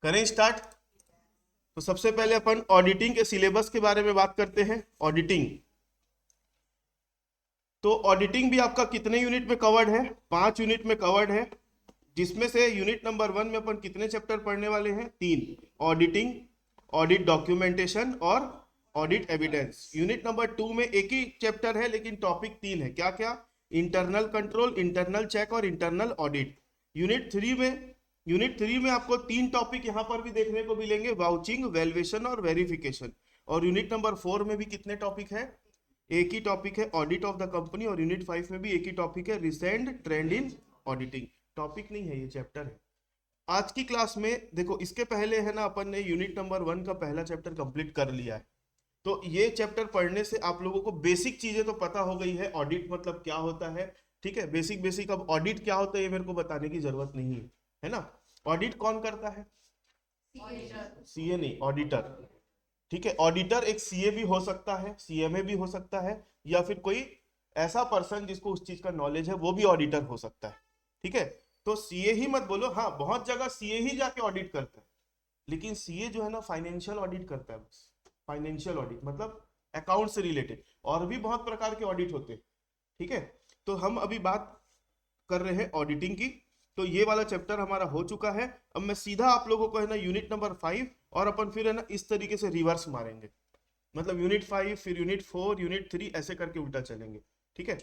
करें स्टार्ट। तो सबसे पहले अपन ऑडिटिंग के सिलेबस के बारे में बात करते हैं। ऑडिटिंग, तो ऑडिटिंग भी आपका कितने यूनिट में कवर्ड है? 5 यूनिट में कवर्ड है, जिसमें से यूनिट नंबर 1 में अपन कितने चैप्टर पढ़ने वाले हैं? 3। ऑडिटिंग, ऑडिट डॉक्यूमेंटेशन और ऑडिट एविडेंस। यूनिट नंबर 2 में एक ही चैप्टर है लेकिन टॉपिक 3 है। क्या क्या? इंटरनल कंट्रोल, इंटरनल चेक और इंटरनल ऑडिट। यूनिट 3 में आपको 3 टॉपिक यहां पर भी देखने को मिलेंगे, वाउचिंग, वैल्यूएशन और वेरिफिकेशन। और यूनिट नंबर 4 में भी कितने टॉपिक है? एक ही टॉपिक है, ऑडिट ऑफ द कंपनी। और यूनिट 5 में भी एक ही टॉपिक है, रिसेंट ट्रेंड इन ऑडिटिंग। टॉपिक नहीं है, ये चैप्टर है। आज की क्लास में देखो, इसके पहले है ना अपन ने यूनिट नंबर 1 का पहला चैप्टर कंप्लीट कर लिया है। तो ये चैप्टर पढ़ने से आप लोगों को बेसिक चीजें तो पता हो गई है। ऑडिट मतलब क्या होता है, ठीक है, बेसिक बेसिक। अब ऑडिट क्या होता है ये मेरे को बताने की जरूरत नहीं है ना। ऑडिट कौन करता है? सीए नहीं, ऑडिटर। ठीक है, ऑडिटर एक सीए भी हो सकता है, सीएमए भी हो सकता है, या फिर कोई ऐसा पर्सन जिसको उस चीज का नॉलेज है वो भी ऑडिटर हो सकता है। ठीक है, तो सीए ही मत बोलो। हाँ, बहुत जगह सीए ही जाके ऑडिट करता है, लेकिन सीए जो है ना फाइनेंशियल ऑडिट करता है बस। फाइनेंशियल ऑडिट मतलब अकाउंट से रिलेटेड। और भी बहुत प्रकार के ऑडिट होते हैं। ठीक है, तो हम अभी बात कर रहे हैं ऑडिटिंग की। तो ये वाला चैप्टर हमारा हो चुका है। अब मैं सीधा आप लोगों को है ना यूनिट नंबर 5 और अपन फिर है ना इस तरीके से रिवर्स मारेंगे। मतलब यूनिट 5 फिर यूनिट 4 यूनिट 3 ऐसे करके उल्टा चलेंगे। ठीक है,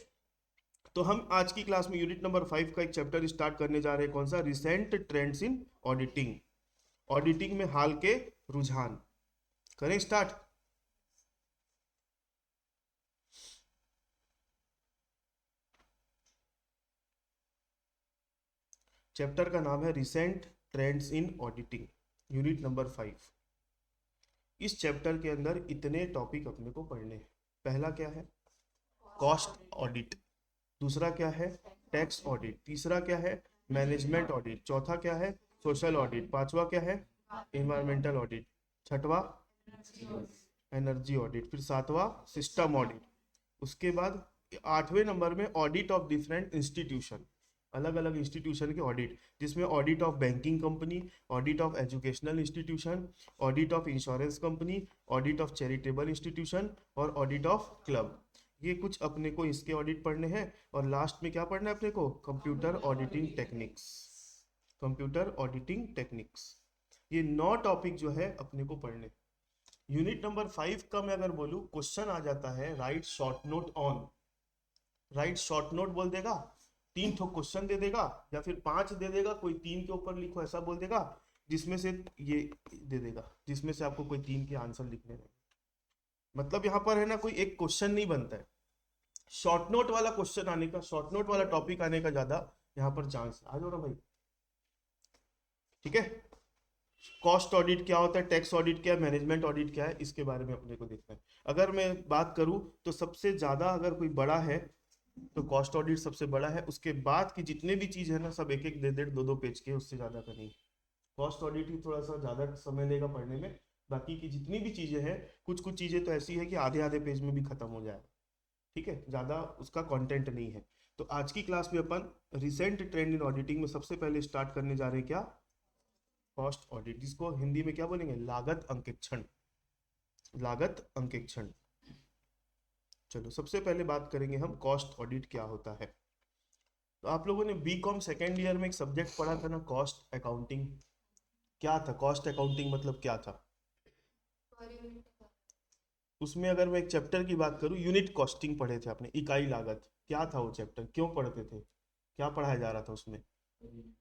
तो हम आज की क्लास में यूनिट नंबर 5 का एक चैप्टर स्टार्ट करने जा रहे हैं। कौन सा? Recent trends in auditing. Auditing में हाल के रुझान। करें स्टार्ट। चैप्टर का नाम है recent trends in auditing, unit number 5। इस चैप्टर के अंदर इतने टॉपिक अपने को पढ़ने हैं। पहला क्या है? Cost audit. दूसरा क्या है? Tax audit. तीसरा क्या है? Management audit. चौथा क्या है? Social audit. पांचवा क्या है? Environmental audit. छठवा एनर्जी ऑडिट। फिर सातवां सिस्टम ऑडिट। उसके बाद 8वें नंबर में ऑडिट ऑफ डिफरेंट इंस्टीट्यूशन, अलग अलग इंस्टीट्यूशन के ऑडिट, जिसमें audit of banking company, audit of educational institution, audit of insurance company, audit of charitable institution और ऑडिट ऑफ क्लब। ये कुछ अपने को इसके ऑडिट पढ़ने हैं। और लास्ट में क्या पढ़ना है अपने को? Computer auditing techniques. Computer auditing techniques, ये 9 टॉपिक जो है अपने को पढ़ने। यूनिट नंबर 5 का मैं अगर बोलूं, क्वेश्चन आ जाता है right short note on. Right short note बोल देगा, 3 ठो क्वेश्चन दे देगा या फिर 5 दे देगा, कोई 3 के ऊपर लिखो ऐसा बोल देगा, जिसमें से ये दे देगा जिसमें से आपको कोई 3 के आंसर लिखने हैं। मतलब यहाँ पर है ना कोई एक क्वेश्चन नहीं बनता है। शॉर्ट नोट वाला क्वेश्चन आने का, शॉर्ट नोट वाला टॉपिक आने का ज्यादा यहाँ पर चांस है। आ जाओ ना भाई। ठीक है, कॉस्ट ऑडिट क्या होता है, टैक्स ऑडिट क्या है, मैनेजमेंट ऑडिट क्या है, इसके बारे में अपने को देखना है। अगर मैं बात करूं तो सबसे ज्यादा अगर कोई बड़ा है तो कॉस्ट ऑडिट सबसे बड़ा है। उसके बाद की जितने भी चीज है ना सब एक एक 1.5 2 2 पेज के, उससे ज्यादा का नहीं। कॉस्ट ऑडिट ही थोड़ा सा ज्यादा समय लेगा पढ़ने में। बाकी की जितनी भी चीजें हैं, कुछ कुछ चीजें तो ऐसी है कि आधे आधे पेज में भी खत्म हो जाएगा। ठीक है, ज्यादा उसका कंटेंट नहीं है। तो आज की क्लास में अपन रिसेंट ट्रेंड इन ऑडिटिंग में सबसे पहले स्टार्ट करने जा रहे हैं क्या? कॉस्ट ऑडिट, जिसको हिंदी में क्या बोलेंगे? लागत अंकेक्षण। लागत अंकेक्षण। चलो सबसे पहले बात करेंगे हम कॉस्ट ऑडिट क्या होता है। तो आप लोगों ने बीकॉम सेकेंड ईयर में एक सब्जेक्ट पढ़ा था ना, कॉस्ट अकाउंटिंग। क्या था कॉस्ट अकाउंटिंग, मतलब क्या था? उसमें अगर मैं एक चैप्टर की बात करूं, यूनिट कॉस्टिंग पढ़े थे आपने, इकाई लागत। क्या था वो चैप्टर, क्यों पढ़ते थे, क्या पढ़ाया जा रहा था उसमें?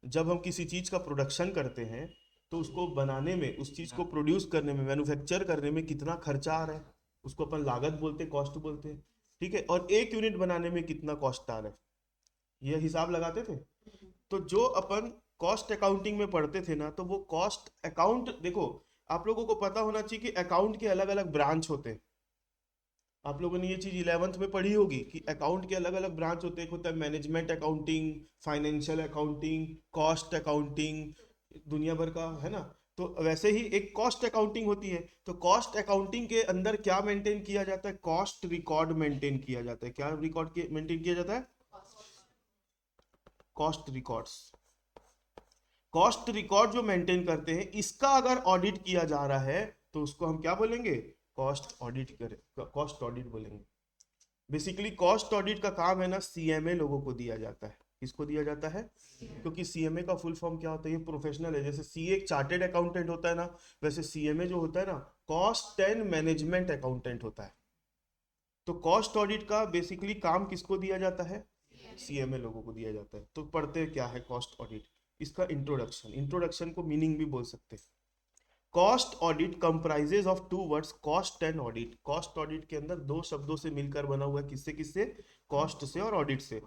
जब हम किसी चीज का प्रोडक्शन करते हैं तो उसको बनाने में, उस चीज को प्रोड्यूस करने में, मैन्युफैक्चर करने में कितना खर्चा आ रहा है, उसको अपन लागत बोलते हैं, कॉस्ट बोलते हैं। ठीक है, और एक यूनिट बनाने में कितना कॉस्ट आ रहा है, ये हिसाब लगाते थे। तो जो अपन कॉस्ट अकाउंटिंग में पढ़ते थे ना, तो वो कॉस्ट अकाउंट देखो, आप लोगों को पता होना चाहिए कि अकाउंट के अलग अलग ब्रांच होते हैं। आप लोगों ने ये चीज 11th में पढ़ी होगी कि अकाउंट के अलग अलग ब्रांच होते हैं। एक होता है management accounting, financial accounting, cost accounting, दुनिया भर का है ना। तो वैसे ही एक कॉस्ट अकाउंटिंग होती है। तो कॉस्ट अकाउंटिंग के अंदर क्या मेंटेन किया जाता है? कॉस्ट रिकॉर्ड मेंटेन किया जाता है। क्या रिकॉर्ड मेंटेन किया जाता है? Cost records. कॉस्ट रिकॉर्ड जो मेंटेन करते हैं, इसका अगर ऑडिट किया जा रहा है तो उसको हम क्या बोलेंगे? कॉस्ट ऑडिट कॉस्ट ऑडिट बोलेंगे। बेसिकली कॉस्ट ऑडिट का काम है ना, सीएमए लोगों को दिया जाता है। किसको दिया जाता है? क्योंकि सीएमए का फुल फॉर्म क्या होता है? ये प्रोफेशनल है। जैसे सीए एक चार्टेड अकाउंटेंट होता है ना, वैसे सीएमए जो होता है ना, कॉस्ट एंड मैनेजमेंट अकाउंटेंट होता है। तो कॉस्ट ऑडिट का बेसिकली काम किसको दिया जाता है? सीएमए लोगों को दिया जाता है। तो पढ़ते क्या है कॉस्ट ऑडिट? इसका इंट्रोडक्शन को मीनिंग भी बोल सकते हैं। Cost audit comprises of two words, cost and audit. Cost audit के अंदर दो शब्दों से मिलकर बना हुआ है। किससे किससे? कॉस्ट से और ऑडिट से।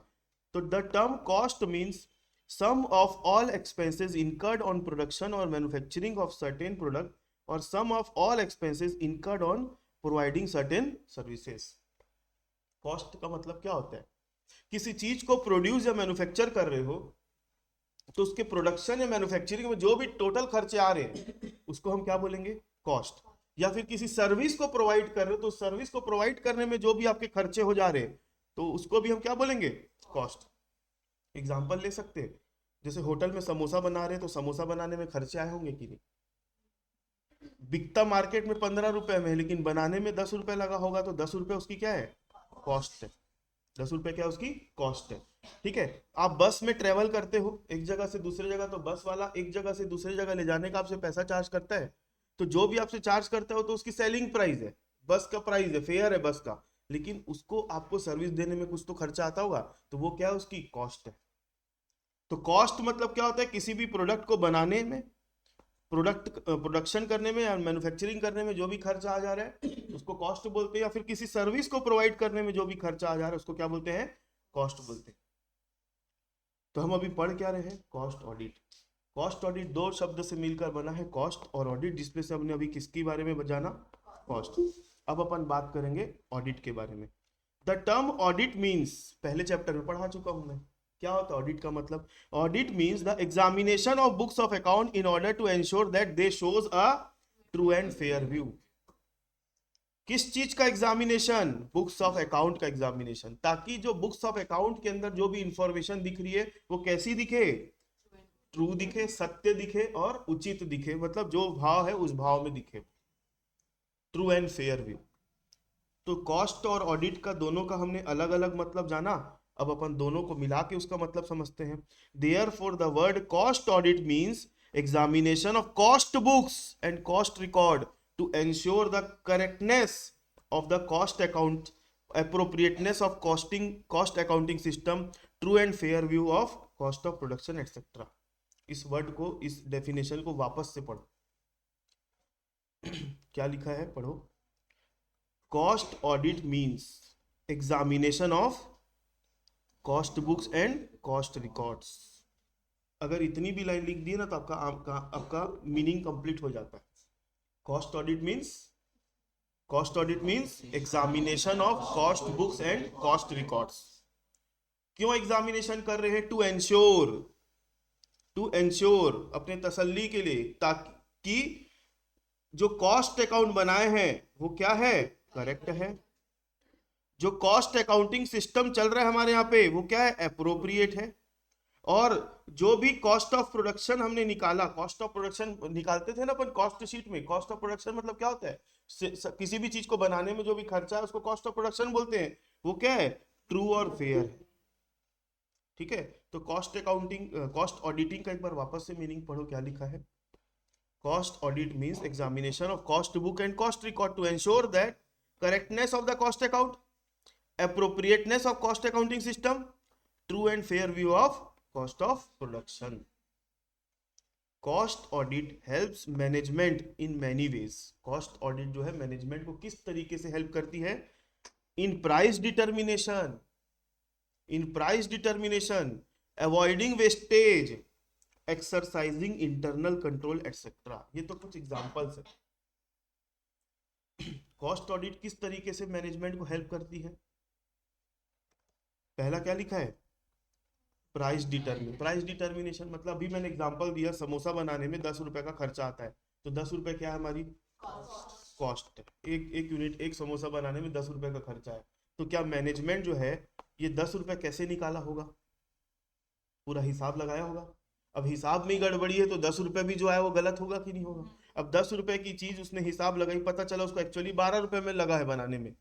तो the term cost means sum of all expenses incurred on production और मैन्युफैक्चरिंग ऑफ सर्टेन प्रोडक्ट और sum of all expenses incurred on providing certain services. Cost का मतलब क्या होता है? किसी चीज को प्रोड्यूस या मैन्युफैक्चर कर रहे हो तो उसके प्रोडक्शन या मैन्युफैक्चरिंग में जो भी टोटल खर्चे आ रहे हैं उसको हम क्या बोलेंगे? कॉस्ट। या फिर किसी सर्विस को प्रोवाइड कर रहे हो तो सर्विस को प्रोवाइड करने में जो भी आपके खर्चे हो जा रहे हैं तो उसको भी हम क्या बोलेंगे? कॉस्ट। एग्जाम्पल ले सकते हैं, जैसे होटल में समोसा बना रहे हैं तो समोसा बनाने में खर्चे आए होंगे कि नहीं? बिकता मार्केट में 15 रुपए में, लेकिन बनाने में 10 रुपए लगा होगा, तो 10 रुपए उसकी क्या है? कॉस्ट है। 10 रुपए क्या उसकी? कॉस्ट है। ठीक है। आप बस में ट्रेवल करते हो एक जगह से दूसरी जगह, तो बस वाला एक जगह से दूसरी जगह ले जाने का आपसे पैसा चार्ज करता है। तो जो भी आपसे चार्ज करता हो तो उसकी सेलिंग प्राइस है, बस का प्राइस है, फेयर है बस का, लेकिन उसको आपको सर्विस देने में कुछ तो खर्चा आता होगा, तो वो क्या है? उसकी कॉस्ट है। तो कॉस्ट मतलब क्या होता है? किसी भी प्रोडक्ट को बनाने में, प्रोडक्शन करने में या मैन्युफैक्चरिंग करने में जो भी खर्चा आ जा रहा है उसको कॉस्ट बोलते हैं। या फिर किसी सर्विस को प्रोवाइड करने में जो भी खर्चा आ जा रहा है उसको क्या बोलते हैं? कॉस्ट बोलते हैं। तो हम अभी पढ़ क्या रहे हैं? Cost audit. कॉस्ट ऑडिट दो शब्द से मिलकर बना है, कॉस्ट और ऑडिट, जिसमें से हमने अभी किसके बारे में जाना? कॉस्ट। अब अपन बात करेंगे ऑडिट के बारे में। द टर्म ऑडिट मीन्स, पहले चैप्टर में पढ़ा चुका हूं मैं। क्या होता है ऑडिट का मतलब? Audit means the examination of books of account in order to ensure that they shows a true and fair view. किस चीज का एग्जामिनेशन? बुक्स ऑफ अकाउंट का एग्जामिनेशन, ताकि जो बुक्स ऑफ अकाउंट के अंदर जो भी इंफॉर्मेशन दिख रही है वो कैसी दिखे? ट्रू दिखे, सत्य दिखे और उचित दिखे। मतलब जो भाव है उस भाव में दिखे, ट्रू एंड फेयर व्यू। तो कॉस्ट और ऑडिट का दोनों का हमने अलग अलग मतलब जाना। अब अपन दोनों को मिला के उसका मतलब समझते हैं। Therefore the word cost audit means examination of cost books and cost record to ensure the correctness of the cost account, appropriateness of cost accounting system, true and fair view of cost of production etc. इस word को, इस definition को वापस से पढ़ो। क्या लिखा है? पढ़ो। Cost audit means examination of cost books and cost records. अगर इतनी भी लाइन लिख दी ना तो आपका मीनिंग कंप्लीट हो जाता है। Cost audit means examination of cost books and cost records. क्यों एग्जामिनेशन कर रहे हैं? टू एंश्योर अपने तसल्ली के लिए, ताकि जो कॉस्ट अकाउंट बनाए हैं वो क्या है? करेक्ट है। जो कॉस्ट अकाउंटिंग सिस्टम चल रहा है हमारे यहाँ पे वो क्या है? एप्रोप्रिएट है। और जो भी कॉस्ट ऑफ प्रोडक्शन हमने निकाला, कॉस्ट ऑफ प्रोडक्शन निकालते थे ना अपन कॉस्ट शीट में। कॉस्ट ऑफ प्रोडक्शन मतलब क्या होता है? किसी भी चीज को बनाने में जो भी खर्चा है उसको कॉस्ट ऑफ प्रोडक्शन बोलते हैं। वो क्या है? ट्रू और फेयर है। ठीक है। तो कॉस्ट ऑडिटिंग का एक बार वापस से मीनिंग पढ़ो, क्या लिखा है? Cost audit means examination of cost book and cost record to ensure that correctness of the cost account, appropriateness of cost accounting system, true and fair view of cost of production. Cost audit helps management in many ways. Cost audit जो है management को किस तरीके से help करती है? In price determination, avoiding wastage, exercising internal control etcetera. ये तो कुछ एग्जांपल्स है। कॉस्ट ऑडिट किस तरीके से मैनेजमेंट को हेल्प करती है? पहला क्या लिखा है? प्राइस डिटर्मिनेशन मतलब अभी मैंने एग्जांपल दिया, समोसा बनाने में 10 रुपए का खर्चा आता है, तो 10 रुपए क्या है? हमारी कॉस्ट है। एक यूनिट, एक समोसा बनाने में 10 रुपए का खर्चा है। तो क्या मैनेजमेंट जो है ये 10 रुपए कैसे निकाला होगा? पूरा हिसाब लगाया होगा। अब हिसाब में ही गड़बड़ी है तो 10 रुपए भी जो आया वो गलत होगा कि नहीं होगा। अब 10 रुपए की चीज उसने हिसाब लगाई, पता चला उसको एक्चुअली 12 रुपए में लगा है बनाने में,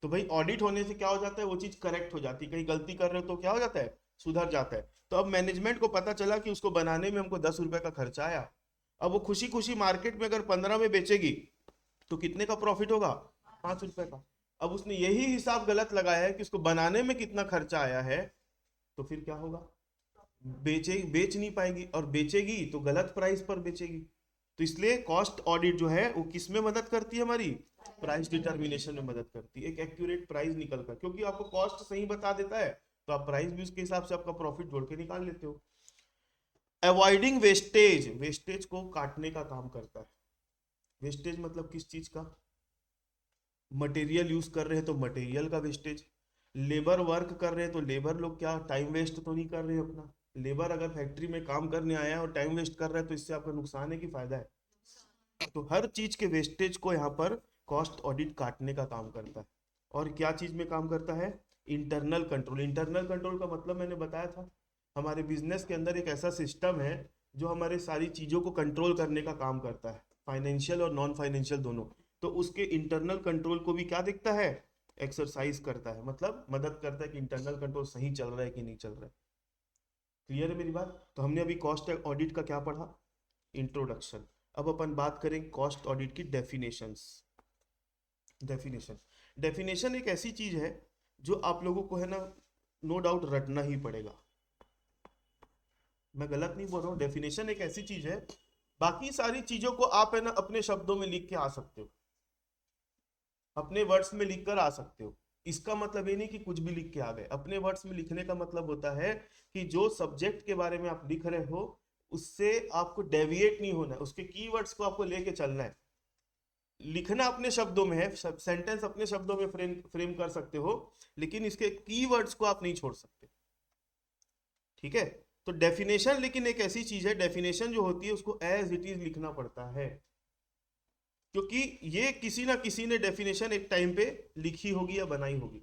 तो भाई ऑडिट होने से क्या हो जाता है, वो चीज करेक्ट हो जाती है। कहीं गलती कर रहे हो तो क्या हो जाता है, सुधर जाता है। तो अब मैनेजमेंट को पता चला कि उसको बनाने में हमको 10 रुपए का खर्चा आया। अब वो खुशी खुशी मार्केट में अगर 15 में बेचेगी तो कितने का प्रॉफिट होगा, 5 रुपए का। अब उसने यही हिसाब गलत लगाया है कि उसको बनाने में कितना खर्चा आया है, तो फिर क्या होगा, बेच नहीं पाएगी, और बेचेगी तो गलत प्राइस पर बेचेगी। तो इसलिए कॉस्ट ऑडिट जो है वो किस में मदद करती है, हमारी प्राइस डिटर्मिनेशन में मदद करती है, एक एक्यूरेट प्राइस निकल कर, क्योंकि आपको कॉस्ट सही बता देता है तो आप प्राइस भी उसके हिसाब से आपका प्रॉफिट जोड़ के निकाल लेते हो। अवॉइडिंग वेस्टेज, वेस्टेज को काटने का काम करता है। वेस्टेज मतलब किस चीज का, मटेरियल यूज कर रहे हैं तो मटेरियल का वेस्टेज, लेबर वर्क कर रहे हैं तो लेबर लोग क्या टाइम वेस्ट तो नहीं कर रहे हैं अपना। लेबर अगर फैक्ट्री में काम करने आया है और टाइम वेस्ट कर रहा है तो इससे आपका नुकसान है कि फायदा है। तो हर चीज के वेस्टेज को यहाँ पर कॉस्ट ऑडिट काटने का काम करता है। और क्या चीज में काम करता है, इंटरनल कंट्रोल। इंटरनल कंट्रोल का मतलब मैंने बताया था, हमारे बिजनेस के अंदर एक ऐसा सिस्टम है जो हमारे सारी चीजों को कंट्रोल करने का काम करता है, फाइनेंशियल और नॉन फाइनेंशियल दोनों। तो उसके इंटरनल कंट्रोल को भी क्या देखता है, एक्सरसाइज करता है, मतलब मदद करता है कि इंटरनल कंट्रोल सही चल रहा है कि नहीं चल रहा है। क्लियर है मेरी बात। तो हमने अभी कॉस्ट ऑडिट का क्या पढ़ा, इंट्रोडक्शन। अब अपन बात करें कॉस्ट ऑडिट की डेफिनेशंस। डेफिनेशन, डेफिनेशन एक ऐसी चीज है जो आप लोगों को है ना, नो डाउट रटना ही पड़ेगा। मैं गलत नहीं बोल रहा हूँ, डेफिनेशन एक ऐसी चीज है, बाकी सारी चीजों को आप है ना अपने शब्दों में लिख के आ सकते हो, अपने वर्ड्स में लिख कर आ सकते हो। इसका मतलब ये नहीं कि कुछ भी लिख के आ गए। अपने वर्ड्स में लिखने का मतलब होता है कि जो सब्जेक्ट के बारे में आप लिख रहे हो उससे आपको डेविएट नहीं होना है, उसके कीवर्ड्स को आपको लेके चलना है। लिखना अपने शब्दों में है, सेंटेंस अपने शब्दों में फ्रेम कर सकते हो, लेकिन इसके कीवर्ड्स को आप नहीं छोड़ सकते। ठीक है। तो डेफिनेशन लेकिन एक ऐसी चीज है, डेफिनेशन जो होती है उसको एज इट इज लिखना पड़ता है, क्योंकि ये किसी ना किसी ने डेफिनेशन एक टाइम पे लिखी होगी या बनाई होगी।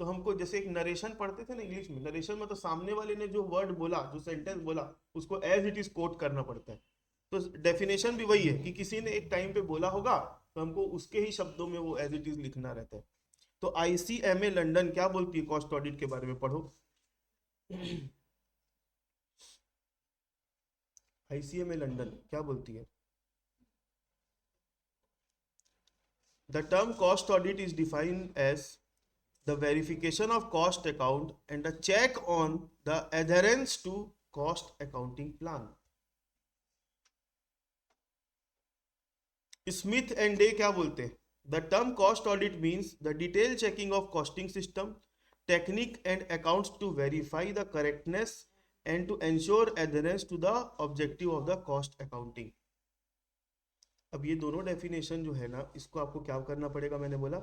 तो हमको जैसे एक नरेशन पढ़ते थे ना इंग्लिश में, नरेशन में तो सामने वाले ने जो वर्ड बोला, जो सेंटेंस बोला, उसको एज इट इज कोट करना पड़ता है। तो डेफिनेशन भी वही है कि किसी ने एक टाइम पे बोला होगा तो हमको उसके ही शब्दों में वो एज इट इज लिखना रहता है। तो ICMA लंदन क्या बोलती है कॉस्ट ऑडिट के बारे में, पढ़ो। ICMA लंदन क्या बोलती है, the term cost audit is defined as the verification of cost account and a check on the adherence to cost accounting plan. Smith and Day क्या बोलते हैं, the term cost audit means the detail checking of costing system technique and accounts to verify the correctness and to ensure adherence to the objective of the cost accounting. अब ये दोनों definition जो है ना, इसको आपको क्या करना पड़ेगा, मैंने बोला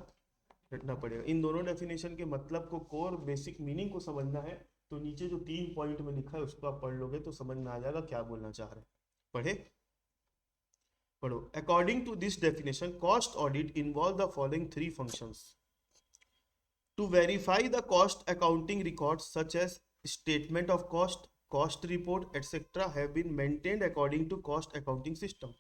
रटना पड़ेगा। इन दोनों डेफिनेशन के मतलब को, कोर बेसिक मीनिंग को समझना है तो नीचे जो 3 पॉइंट में लिखा है उसको आप पढ़ लोगे तो समझ में आ जाएगा क्या बोलना चाह रहे हैं। पढ़े, पढ़ो। According to this definition cost audit involve the following 3 functions: to verify the cost accounting records such as statement of cost, cost report, etc. have been maintained according to cost accounting system;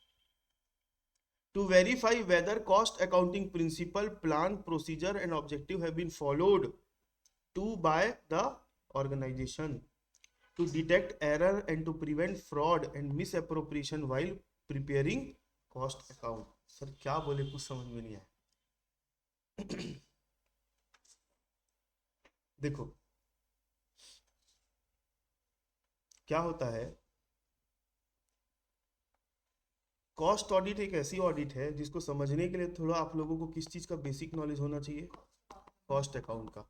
to verify whether cost accounting principle, plan, procedure and objective have been followed to by the organization; to detect error and to prevent fraud and misappropriation while preparing cost account। Sir क्या बोले, कुछ समझ में नहीं आया। देखो क्या होता है, कॉस्ट ऑडिट एक ऐसी ऑडिट है जिसको समझने के लिए थोड़ा आप लोगों को किस चीज का बेसिक नॉलेज होना चाहिए, कॉस्ट अकाउंट का।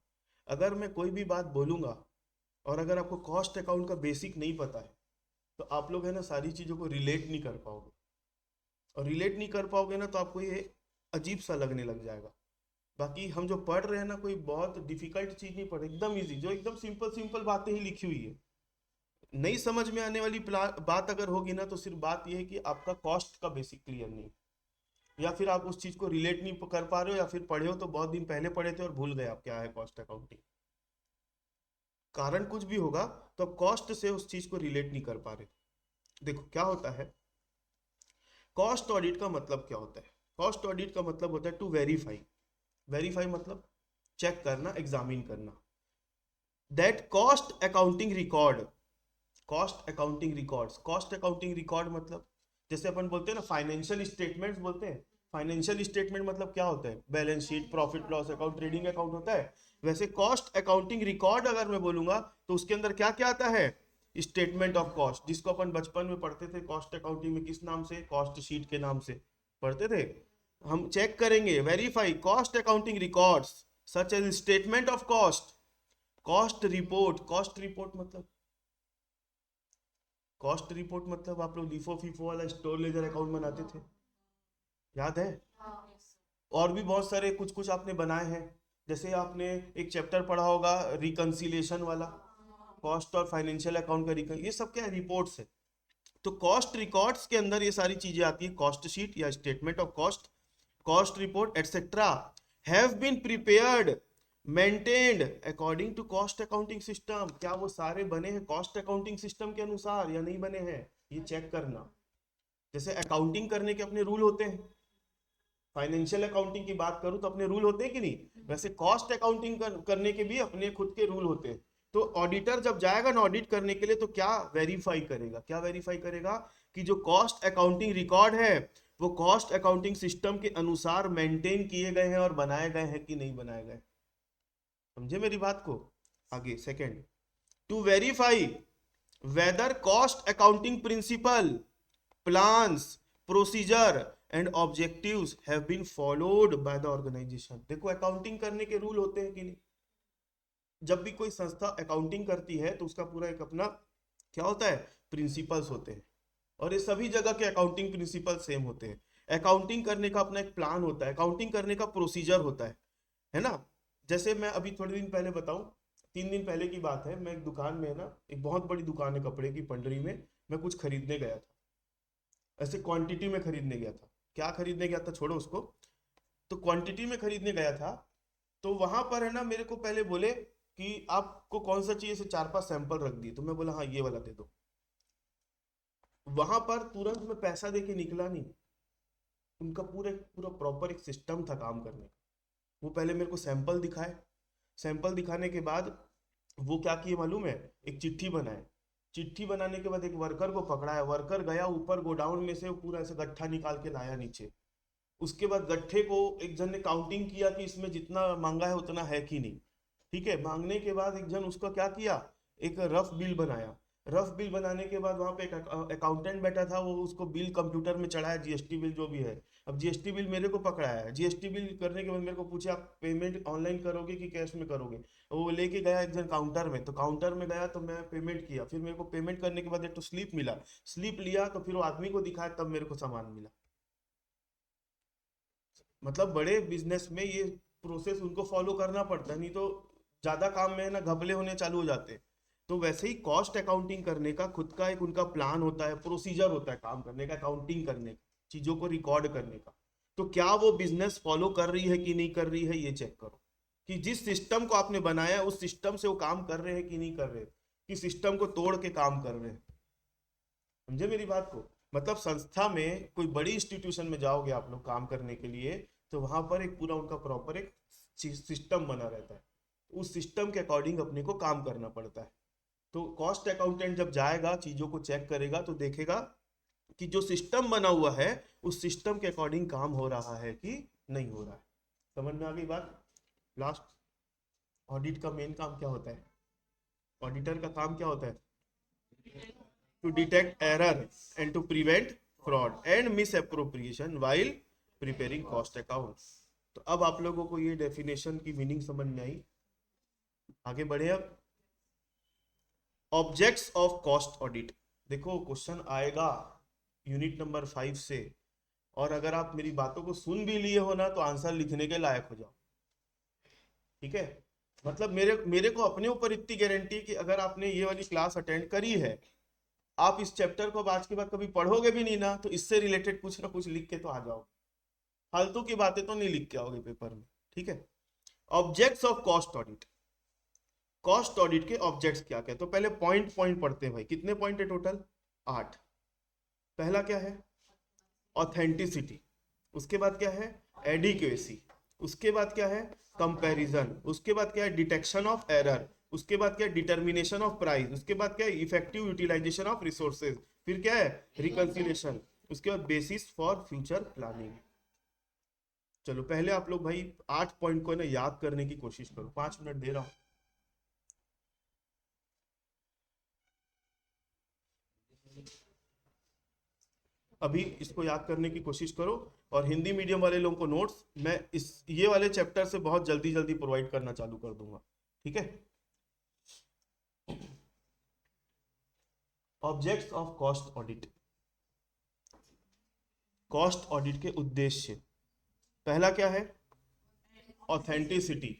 अगर मैं कोई भी बात बोलूंगा और अगर आपको कॉस्ट अकाउंट का बेसिक नहीं पता है तो आप लोग है ना सारी चीजों को रिलेट नहीं कर पाओगे, और रिलेट नहीं कर पाओगे ना तो आपको ये अजीब सा लगने लग जाएगा। बाकी हम जो पढ़ रहे हैं ना, कोई बहुत डिफिकल्ट चीज नहीं पढ़ रहे, एकदम इजी, जो एकदम सिंपल सिंपल बातें ही लिखी हुई है। नहीं समझ में आने वाली बात अगर होगी ना तो सिर्फ बात यह है कि आपका कॉस्ट का बेसिक क्लियर नहीं, या फिर आप उस चीज को रिलेट नहीं कर पा रहे हो, या फिर पढ़े हो तो बहुत दिन पहले पढ़े थे और भूल गए आप क्या है कॉस्ट अकाउंटिंग। कारण कुछ भी होगा तो आप कॉस्ट से उस चीज को रिलेट नहीं कर पा रहे। देखो क्या होता है, कॉस्ट ऑडिट का मतलब क्या होता है? कॉस्ट ऑडिट का मतलब होता है टू वेरीफाई, वेरीफाई मतलब चेक करना, एग्जामिन करना, that cost accounting record, cost accounting records, cost accounting record मतलब जैसे अपन बोलते हैं ना फाइनेंशियल स्टेटमेंट्स बोलते हैं, फाइनेंशियल स्टेटमेंट मतलब क्या होता है? Balance sheet, profit loss account, trading account होता है। वैसे कॉस्ट अकाउंटिंग रिकॉर्ड अगर मैं बोलूंगा तो उसके अंदर क्या क्या आता है? स्टेटमेंट ऑफ कॉस्ट, जिसको अपन बचपन में पढ़ते थे कॉस्ट अकाउंटिंग में, किस नाम से? कॉस्ट शीट के नाम से पढ़ते थे। हम चेक करेंगे, verify cost accounting records such as statement of cost, cost report, cost report मतलब, कॉस्ट रिपोर्ट मतलब आप लोग लीफो फीफो वाला स्टोर लेजर अकाउंट बनाते थे, याद है? और भी बहुत सारे कुछ कुछ आपने बनाए हैं, जैसे आपने एक चैप्टर पढ़ा होगा रिकंसिलिएशन वाला, कॉस्ट और फाइनेंशियल अकाउंट का ये सब क्या है? रिपोर्ट्स है। तो कॉस्ट रिकॉर्ड्स के अंदर ये सारी चीजें आती है, कॉस्ट शीट या statement of cost, cost report etcetera have been prepared maintained according to cost accounting system. क्या वो सारे बने हैं कॉस्ट अकाउंटिंग सिस्टम के अनुसार या नहीं बने हैं? ये चेक करना। जैसे अकाउंटिंग करने के अपने रूल होते हैं, फाइनेंशियल अकाउंटिंग की बात करूं तो अपने रूल होते हैं कि नहीं, वैसे कॉस्ट अकाउंटिंग करने के भी अपने खुद के रूल होते हैं। तो ऑडिटर जब जाएगा ना ऑडिट करने के लिए तो क्या वेरीफाई करेगा? क्या वेरीफाई करेगा? कि जो कॉस्ट अकाउंटिंग रिकॉर्ड है वो कॉस्ट अकाउंटिंग सिस्टम के अनुसार मेंटेन किए गए हैं और बनाए गए हैं कि नहीं बनाए गए। समझे मेरी बात को? आगे second, to verify whether cost accounting principle, plans, procedure and objectives have been followed by the organisation. देखो अकाउंटिंग करने के रूल होते हैं कि नहीं, जब भी कोई संस्था अकाउंटिंग करती है तो उसका पूरा एक अपना क्या होता है? प्रिंसिपल्स होते हैं, और ये सभी जगह के अकाउंटिंग प्रिंसिपल सेम होते हैं। अकाउंटिंग करने का अपना एक प्लान होता है, अकाउंटिंग करने का प्रोसीजर होता है ना? जैसे मैं अभी थोड़े दिन पहले बताऊं, 3 दिन पहले की बात है, मैं एक दुकान में है ना, एक बहुत बड़ी दुकान है कपड़े की पंडरी में, मैं कुछ खरीदने गया था, ऐसे क्वांटिटी में खरीदने गया था। क्या खरीदने गया था छोड़ो उसको, तो क्वांटिटी में खरीदने गया था। तो वहां पर है ना मेरे को पहले बोले कि आपको कौन सा चाहिए, से 4-5 सैंपल रख दिए, तो मैं बोला हाँ ये वाला दे दो। वहां पर तुरंत मैं पैसा दे के निकला नहीं, उनका पूरा पूरा प्रॉपर एक सिस्टम था काम करने का। वो पहले मेरे को सैंपल दिखाए, सैंपल दिखाने के बाद वो क्या किए मालूम है? एक चिट्ठी बनाए, चिट्ठी बनाने के बाद एक वर्कर को पकड़ा है, वर्कर गया ऊपर गोडाउन में से पूरा ऐसे गट्ठा निकाल के लाया नीचे। उसके बाद गट्ठे को एक जन ने काउंटिंग किया कि इसमें जितना मांगा है उतना है कि नहीं। ठीक है, मांगने के बाद एक जन उसका क्या किया, एक रफ बिल बनाया। रफ बिल बनाने के बाद वहां पे एक अकाउंटेंट बैठा था, वो उसको बिल कंप्यूटर में चढ़ाया, जीएसटी बिल जो भी है। अब जीएसटी बिल मेरे को पकड़ाया है, जीएसटी बिल करने के बाद मेरे को पूछे आप पेमेंट ऑनलाइन करोगे कि कैश में करोगे? वो लेके गया एक जन काउंटर में, तो काउंटर में गया तो मैं पेमेंट किया, फिर मेरे को पेमेंट करने के बाद एक तो स्लिप मिला, स्लिप लिया तो फिर वो आदमी को दिखाया, तब मेरे को सामान मिला। मतलब बड़े बिजनेस में ये प्रोसेस उनको फॉलो करना पड़ता है, नहीं तो ज्यादा काम में है ना घपले होने चालू हो जाते हैं। तो वैसे ही कॉस्ट अकाउंटिंग करने का खुद का एक उनका प्लान होता है, प्रोसीजर होता है काम करने का, अकाउंटिंग करने का, चीजों को रिकॉर्ड करने का। तो क्या वो बिजनेस फॉलो कर रही है कि नहीं कर रही है, ये चेक करो कि जिस सिस्टम को आपने बनाया उस सिस्टम से वो काम कर रहे हैं कि नहीं कर रहे, कि सिस्टम को तोड़ के काम कर रहे हैं। समझे मेरी बात को? मतलब संस्था में कोई बड़ी इंस्टीट्यूशन में जाओगे आप लोग काम करने के लिए, तो वहां पर एक पूरा उनका प्रॉपर एक सिस्टम बना रहता है, उस सिस्टम के अकॉर्डिंग अपने को काम करना पड़ता है। तो कॉस्ट अकाउंटेंट जब जाएगा चीजों को चेक करेगा तो देखेगा कि जो सिस्टम बना हुआ है उस सिस्टम के अकॉर्डिंग काम हो रहा है कि नहीं हो रहा है। समझ में आ गई बात? लास्ट, ऑडिट का मेन काम क्या होता है? ऑडिटर का काम क्या होता है? To detect error and to prevent fraud and misappropriation while preparing cost accounts. तो अब आप लोगों को ये डेफिनेशन की मीनिंग समझ में आई? आगे बढ़े अब। ऑब्जेक्ट्स ऑफ कॉस्ट ऑडिट, देखो क्वेश्चन आएगा यूनिट नंबर 5 से, और अगर आप मेरी बातों को सुन भी लिए हो ना तो आंसर लिखने के लायक हो जाओ। ठीक है, मतलब मेरे मेरे को अपने ऊपर इतनी गारंटी कि अगर आपने ये वाली क्लास अटेंड करी है, आप इस चैप्टर को अब आज के बाद कभी पढ़ोगे भी नहीं ना तो इससे रिलेटेड कुछ ना कुछ लिख के तो आ जाओ, फालतू की बातें तो नहीं लिख के आओगे पेपर में। ठीक है, objects of cost audit, cost audit के ऑब्जेक्ट्स क्या क्या? तो पहले पॉइंट पॉइंट पढ़ते हैं भाई, कितने पॉइंट है टोटल? 8। पहला क्या है? ऑथेंटिसिटी। उसके बाद क्या है? एडिक्वेसी। उसके बाद क्या है? कंपैरिजन। उसके बाद क्या है? Detection of error. उसके बाद क्या है? Determination of price. उसके बाद क्या है? Effective utilisation of resources. फिर क्या है? रिकंसिलिएशन। उसके बाद बेसिस फॉर फ्यूचर प्लानिंग। चलो पहले आप लोग भाई 8 पॉइंट को ना याद करने की कोशिश करो, 5 मिनट दे रहा हूं। अभी इसको याद करने की कोशिश करो। और हिंदी मीडियम वाले लोगों को नोट्स मैं इस ये वाले चैप्टर से बहुत जल्दी जल्दी प्रोवाइड करना चालू कर दूंगा, ठीक है? Objects of cost audit. Cost audit के उद्देश्य, पहला क्या है? ऑथेंटिसिटी।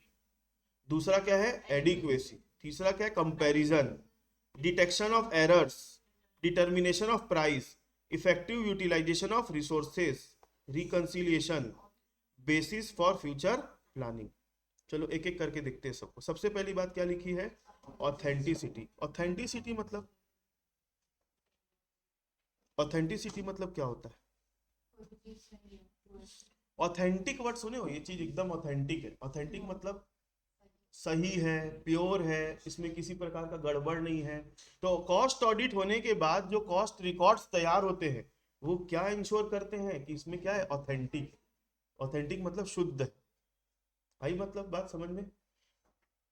दूसरा क्या है? एडिक्वेसी। तीसरा क्या है? Comparison. Detection of errors. Determination of price. Effective utilisation of resources. Reconciliation. Basis for future planning. चलो एक एक करके देखते हैं सबको। सबसे पहली बात क्या लिखी है? ऑथेंटिसिटी। ऑथेंटिसिटी मतलब, ऑथेंटिसिटी मतलब क्या होता है? ऑथेंटिक वर्ड सुने हो? ये चीज एकदम ऑथेंटिक है। ऑथेंटिक मतलब सही है, प्योर है, इसमें किसी प्रकार का गड़बड़ नहीं है। तो कॉस्ट ऑडिट होने के बाद जो कॉस्ट रिकॉर्ड्स तैयार होते हैं वो क्या इंश्योर करते हैं कि इसमें क्या है? ऑथेंटिक। ऑथेंटिक मतलब शुद्ध है। आई मतलब बात समझ में?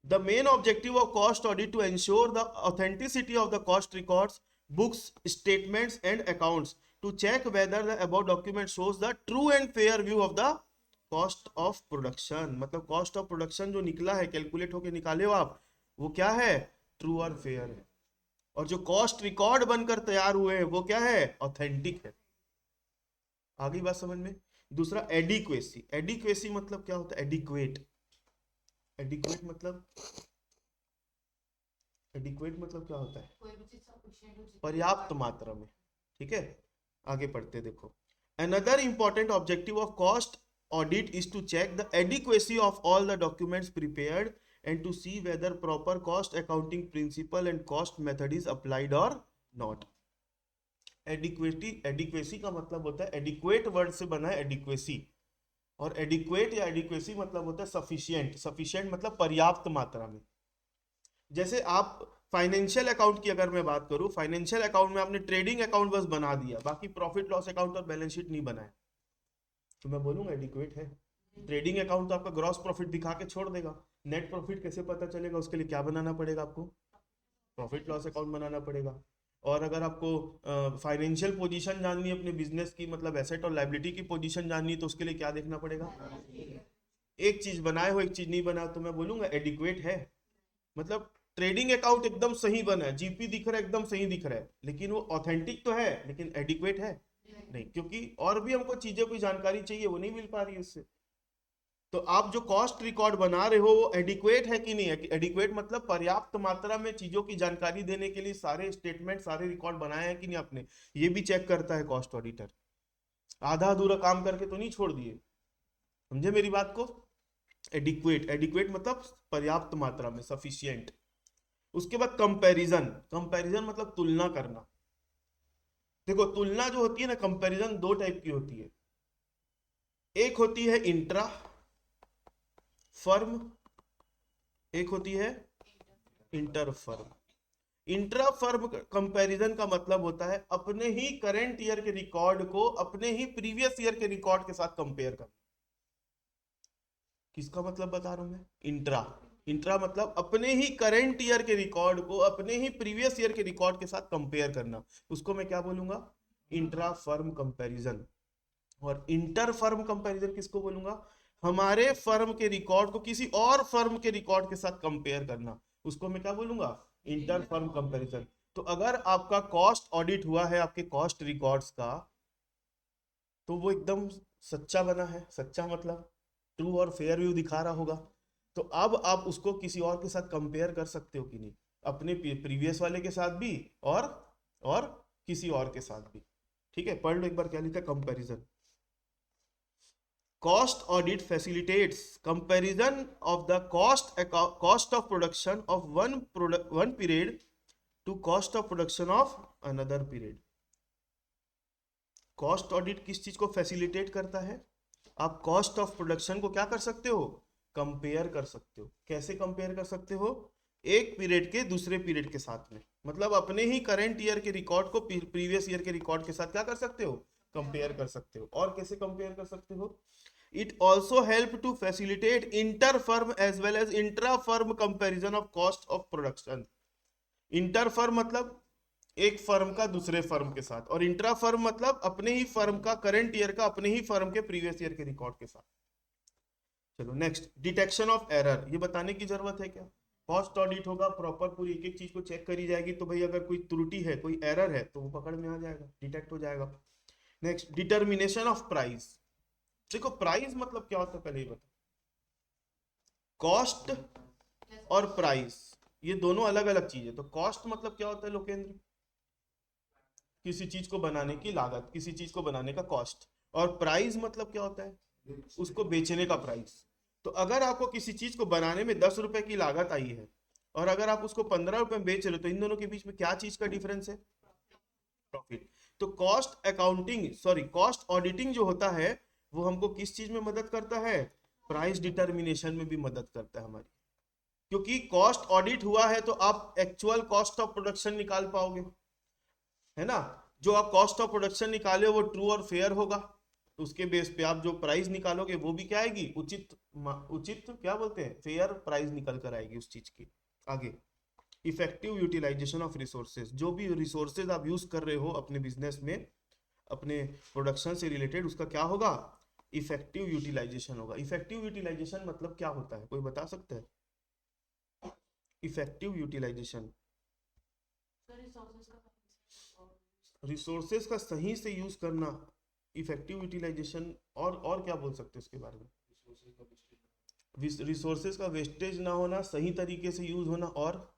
The main objective of cost audit to ensure the authenticity of the cost records, books, statements, and accounts, to check whether the above document shows the true and fair view of the cost of production। मतलब cost of production जो निकला है, calculate होके निकाले हो आप, वो क्या है? ट्रू और फेयर है। और जो कॉस्ट रिकॉर्ड बनकर तैयार हुए हैं वो क्या है? ऑथेंटिक है। आगे बात समझ में? दूसरा एडिक्वेसी। एडिक्वेसी मतलब क्या होता है? एडिक्वेट। एडिक्वेट मतलब, एडिक्वेट मतलब क्या होता है? पर्याप्त मात्रा में, ठीक है? आगे पढ़ते देखो। Another important objective of cost audit is to check the adequacy of all the documents prepared and to see whether proper cost accounting principle and cost method is applied और नॉट। एडिक्वेटी, एडिक्वेसी का मतलब होता है, adequate word से बना है adequacy. और adequate या एडिक्वेसी मतलब होता है सफिशिएंट। सफिशिएंट मतलब पर्याप्त मात्रा में। जैसे आप फाइनेंशियल अकाउंट की अगर मैं बात करूं, फाइनेंशियल अकाउंट में आपने ट्रेडिंग अकाउंट बस बना दिया, बाकी प्रॉफिट लॉस अकाउंट और बैलेंस शीट नहीं बनाया, तो मैं बोलूंगा एडिक्वेट है। ट्रेडिंग अकाउंट तो आपका ग्रॉस प्रॉफिट दिखा के छोड़ देगा। नेट प्रॉफिट कैसे पता चलेगा? उसके लिए क्या बनाना पड़ेगा आपको? प्रॉफिट लॉस अकाउंट बनाना पड़ेगा। और अगर आपको फाइनेंशियल पोजीशन जाननी है अपने बिजनेस की, मतलब एसेट और लाइबिलिटी की पोजीशन जाननी है, तो उसके लिए क्या देखना पड़ेगा? एक चीज बनाए हो, एक चीज नहीं बनाए, तो मैं बोलूंगा एडिक्वेट है। मतलब ट्रेडिंग अकाउंट एकदम सही बना है, जीपी दिख रहा है एकदम सही दिख रहा है, लेकिन वो ऑथेंटिक तो है, लेकिन एडिक्वेट है नहीं, क्योंकि और भी हमको चीजें, कोई जानकारी चाहिए, वो नहीं मिल पा रही है उससे। तो आप जो कॉस्ट रिकॉर्ड बना रहे हो वो एडिक्वेट है कि नहीं है? एडिक्वेट मतलब पर्याप्त मात्रा में चीजों की जानकारी देने के लिए सारे स्टेटमेंट, सारे रिकॉर्ड बनाए हैं कि नहीं आपने, ये भी चेक करता है कॉस्ट ऑडिटर। आधा अधूरा काम करके तो नहीं छोड़ दिए, समझे मेरी बात को? एडिक्वेट, एडिक्वेट मतलब पर्याप्त मात्रा में, सफिशियंट। उसके बाद कंपैरिजन। कंपैरिजन मतलब तुलना करना। देखो तुलना जो होती है ना, कंपैरिजन दो टाइप की होती है। एक होती है इंट्रा फर्म, एक होती है inter firm. Intra firm comparison का मतलब होता है अपने ही करंट ईयर के रिकॉर्ड को अपने ही प्रीवियस ईयर के रिकॉर्ड के साथ कंपेयर करना। किसका मतलब बता रहा हूं मैं? इंट्रा। इंट्रा मतलब अपने ही करंट ईयर के रिकॉर्ड को अपने ही प्रीवियस ईयर के रिकॉर्ड के साथ कंपेयर करना, उसको मैं क्या बोलूंगा? Intra firm comparison. और इंटर फर्म कंपैरिजन किसको बोलूंगा? हमारे फर्म के रिकॉर्ड को किसी और फर्म के रिकॉर्ड के साथ कंपेयर करना, उसको मैं क्या बोलूंगा? Inter firm comparison. तो अगर आपका कॉस्ट ऑडिट हुआ है आपके कॉस्ट रिकॉर्ड्स का, तो वो एकदम सच्चा बना है। सच्चा मतलब ट्रू और फेयर व्यू दिखा रहा होगा। तो अब आप उसको किसी और के साथ कंपेयर कर सकते हो कि नहीं, अपने प्रीवियस वाले के साथ भी और किसी और के साथ भी। ठीक है, पढ़ लो एक बार क्या लिखा है comparison. Cost audit facilitates comparison of the cost of production of one period to cost of production of another period. Cost audit किस चीज को फैसिलिटेट करता है? आप कॉस्ट ऑफ प्रोडक्शन को क्या कर सकते हो? कंपेयर कर सकते हो। कैसे कंपेयर कर सकते हो? एक पीरियड के दूसरे पीरियड के साथ में, मतलब अपने ही करंट ईयर के रिकॉर्ड को प्रीवियस ईयर के रिकॉर्ड के साथ क्या कर सकते हो? कंपेयर कर सकते हो। और कैसे कंपेयर कर सकते हो? It also help to facilitate inter firm as well as intra firm comparison of cost of production. Inter firm मतलब एक फर्म का दूसरे फर्म के साथ, और इंट्रा फर्म मतलब अपने ही फर्म का करंट ईयर का अपने ही फर्म के प्रीवियस ईयर के रिकॉर्ड के साथ। चलो नेक्स्ट, डिटेक्शन ऑफ एरर। ये बताने की जरूरत है क्या? कॉस्ट ऑडिट होगा, प्रॉपर पूरी एक एक चीज को चेक करी जाएगी, तो भाई अगर कोई त्रुटि है, कोई एरर है, तो वो पकड़ में आ जाएगा, डिटेक्ट हो जाएगा। Next, determination of price. देखो प्राइस मतलब क्या होता है पहले ही बता। कॉस्ट और प्राइस ये दोनों अलग अलग चीज है। तो कॉस्ट मतलब क्या होता है लोकेंद्र? किसी चीज को बनाने की लागत, किसी चीज को बनाने का कॉस्ट। और प्राइस मतलब क्या होता है? उसको बेचने का प्राइस। तो अगर आपको किसी चीज को बनाने में 10 रुपए की लागत आई है, और अगर आप उसको 15 रुपए में बेच रहे हो, तो इन दोनों के बीच में क्या चीज का डिफरेंस है? प्रॉफिट। तो cost accounting, sorry cost auditing जो होता है, वो हमको किस चीज में मदद करता है? प्राइस डिटर्मिनेशन में भी मदद करता है हमारी। क्योंकि कॉस्ट ऑडिट हुआ है तो आप एक्चुअल कॉस्ट ऑफ प्रोडक्शन निकाल पाओगे, है ना? जो आप कॉस्ट ऑफ प्रोडक्शन निकाले वो ट्रू और फेयर होगा, तो उसके बेस पे आप जो प्राइस निकालोगे वो भी क्या आएगी? उचित, उचित क्या बोलते हैं, फेयर प्राइस निकल कर आएगी उस चीज की। आगे, इफेक्टिव यूटिलाइजेशन ऑफ रिसोर्सेज। जो भी रिसोर्सेज आप यूज कर रहे हो अपने बिजनेस में, अपने प्रोडक्शन से रिलेटेड, उसका क्या होगा? इफेक्टिव यूटिलाइजेशन होगा। इफेक्टिव यूटिलाइजेशन मतलब क्या होता है, कोई बता सकता है? इफेक्टिव यूटिलाइजेशन, रिसोर्सेज का सही से यूज करना, इफेक्टिव यूटिलाइजेशन। और क्या बोल सकते हैं उसके बारे में? रिसोर्सेज का वेस्टेज ना होना, सही तरीके से यूज होना, और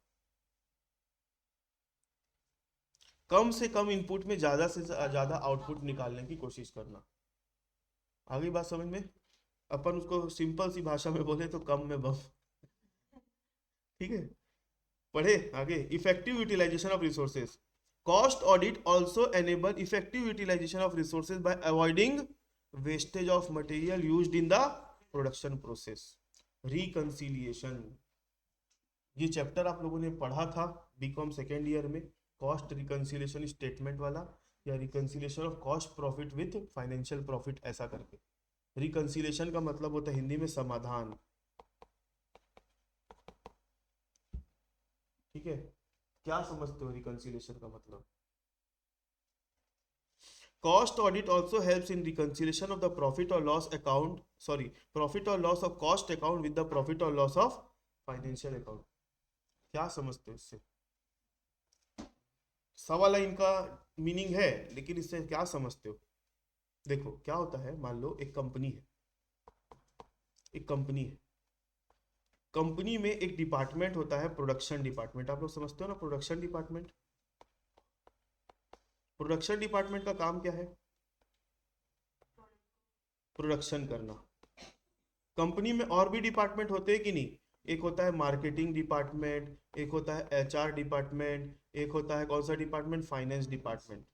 कम से कम इनपुट में ज्यादा से ज्यादा आउटपुट निकालने की कोशिश करना। आगे बात समझ में? अपन उसको सिंपल सी भाषा में बोले तो कम में बम। ठीक है, पढ़े आगे। Effective utilisation of resources. Cost audit also enable effective utilisation of resources by avoiding wastage of material used in the production process. Reconciliation, ये चैप्टर आप लोगों ने पढ़ा था बीकॉम सेकेंड ईयर में, कॉस्ट रिकंसिलिएशन स्टेटमेंट वाला, या reconciliation of cost profit with financial profit, ऐसा करके। रिकंसिलिएशन का मतलब होता है हिंदी में समाधान। ठीक है, क्या समझते हो रिकंसिलिएशन का मतलब? Cost audit also helps in reconciliation of the profit और लॉस अकाउंट, सॉरी प्रॉफिट और loss of cost account with the profit और लॉस ऑफ फाइनेंशियल अकाउंट। क्या समझते हो इससे? सवा लाइन का मीनिंग है, लेकिन इससे क्या समझते हो? देखो क्या होता है, मान लो एक कंपनी है, एक कंपनी है, कंपनी में एक डिपार्टमेंट होता है प्रोडक्शन डिपार्टमेंट। आप लोग समझते हो ना प्रोडक्शन डिपार्टमेंट? प्रोडक्शन डिपार्टमेंट का काम क्या है? प्रोडक्शन करना। कंपनी में और भी डिपार्टमेंट होते हैं कि नहीं? एक होता है मार्केटिंग डिपार्टमेंट, एक होता है एचआर डिपार्टमेंट, एक होता है कौन सा डिपार्टमेंट? Finance department.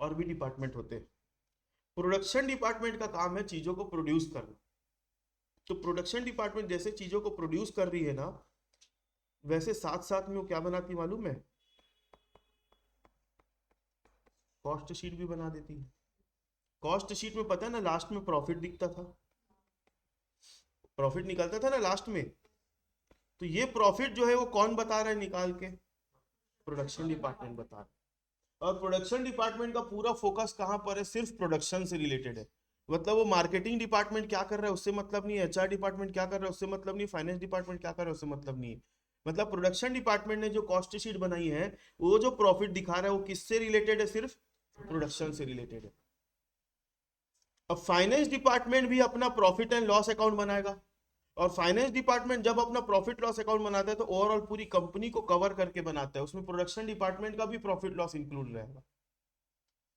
और भी डिपार्टमेंट होते हैं। प्रोडक्शन डिपार्टमेंट का काम है चीजों को प्रोड्यूस करना। तो प्रोडक्शन डिपार्टमेंट जैसे चीजों को प्रोड्यूस कर रही है ना, वैसे साथ साथ में वो क्या बनाती मालूम है? कॉस्ट शीट भी बना देती है। कॉस्ट शीट में पता है ना, लास्ट में प्रॉफिट दिखता था, प्रॉफिट निकलता था ना लास्ट में। तो ये प्रॉफिट जो है वो कौन बता रहा है निकाल के? प्रोडक्शन डिपार्टमेंट बता रहा है। और प्रोडक्शन डिपार्टमेंट का पूरा फोकस कहाँ पर है? सिर्फ प्रोडक्शन से रिलेटेड है। मतलब वो मार्केटिंग डिपार्टमेंट क्या कर रहा है उससे मतलब नहीं है, एचआर डिपार्टमेंट क्या कर रहा है उससे मतलब नहीं, फाइनेंस डिपार्टमेंट क्या कर रहा है उससे मतलब नहीं है। मतलब प्रोडक्शन डिपार्टमेंट ने जो कॉस्ट शीट बनाई है, वो जो प्रॉफिट दिखा रहा है वो किससे रिलेटेड है? सिर्फ प्रोडक्शन से रिलेटेड है। अब फाइनेंस डिपार्टमेंट भी अपना प्रॉफिट एंड लॉस अकाउंट बनाएगा, और फाइनेंस डिपार्टमेंट जब अपना प्रॉफिट लॉस अकाउंट बनाता है तो ओवरऑल पूरी कंपनी को कवर करके बनाता है, उसमें प्रोडक्शन डिपार्टमेंट का भी प्रॉफिट लॉस इंक्लूड रहेगा।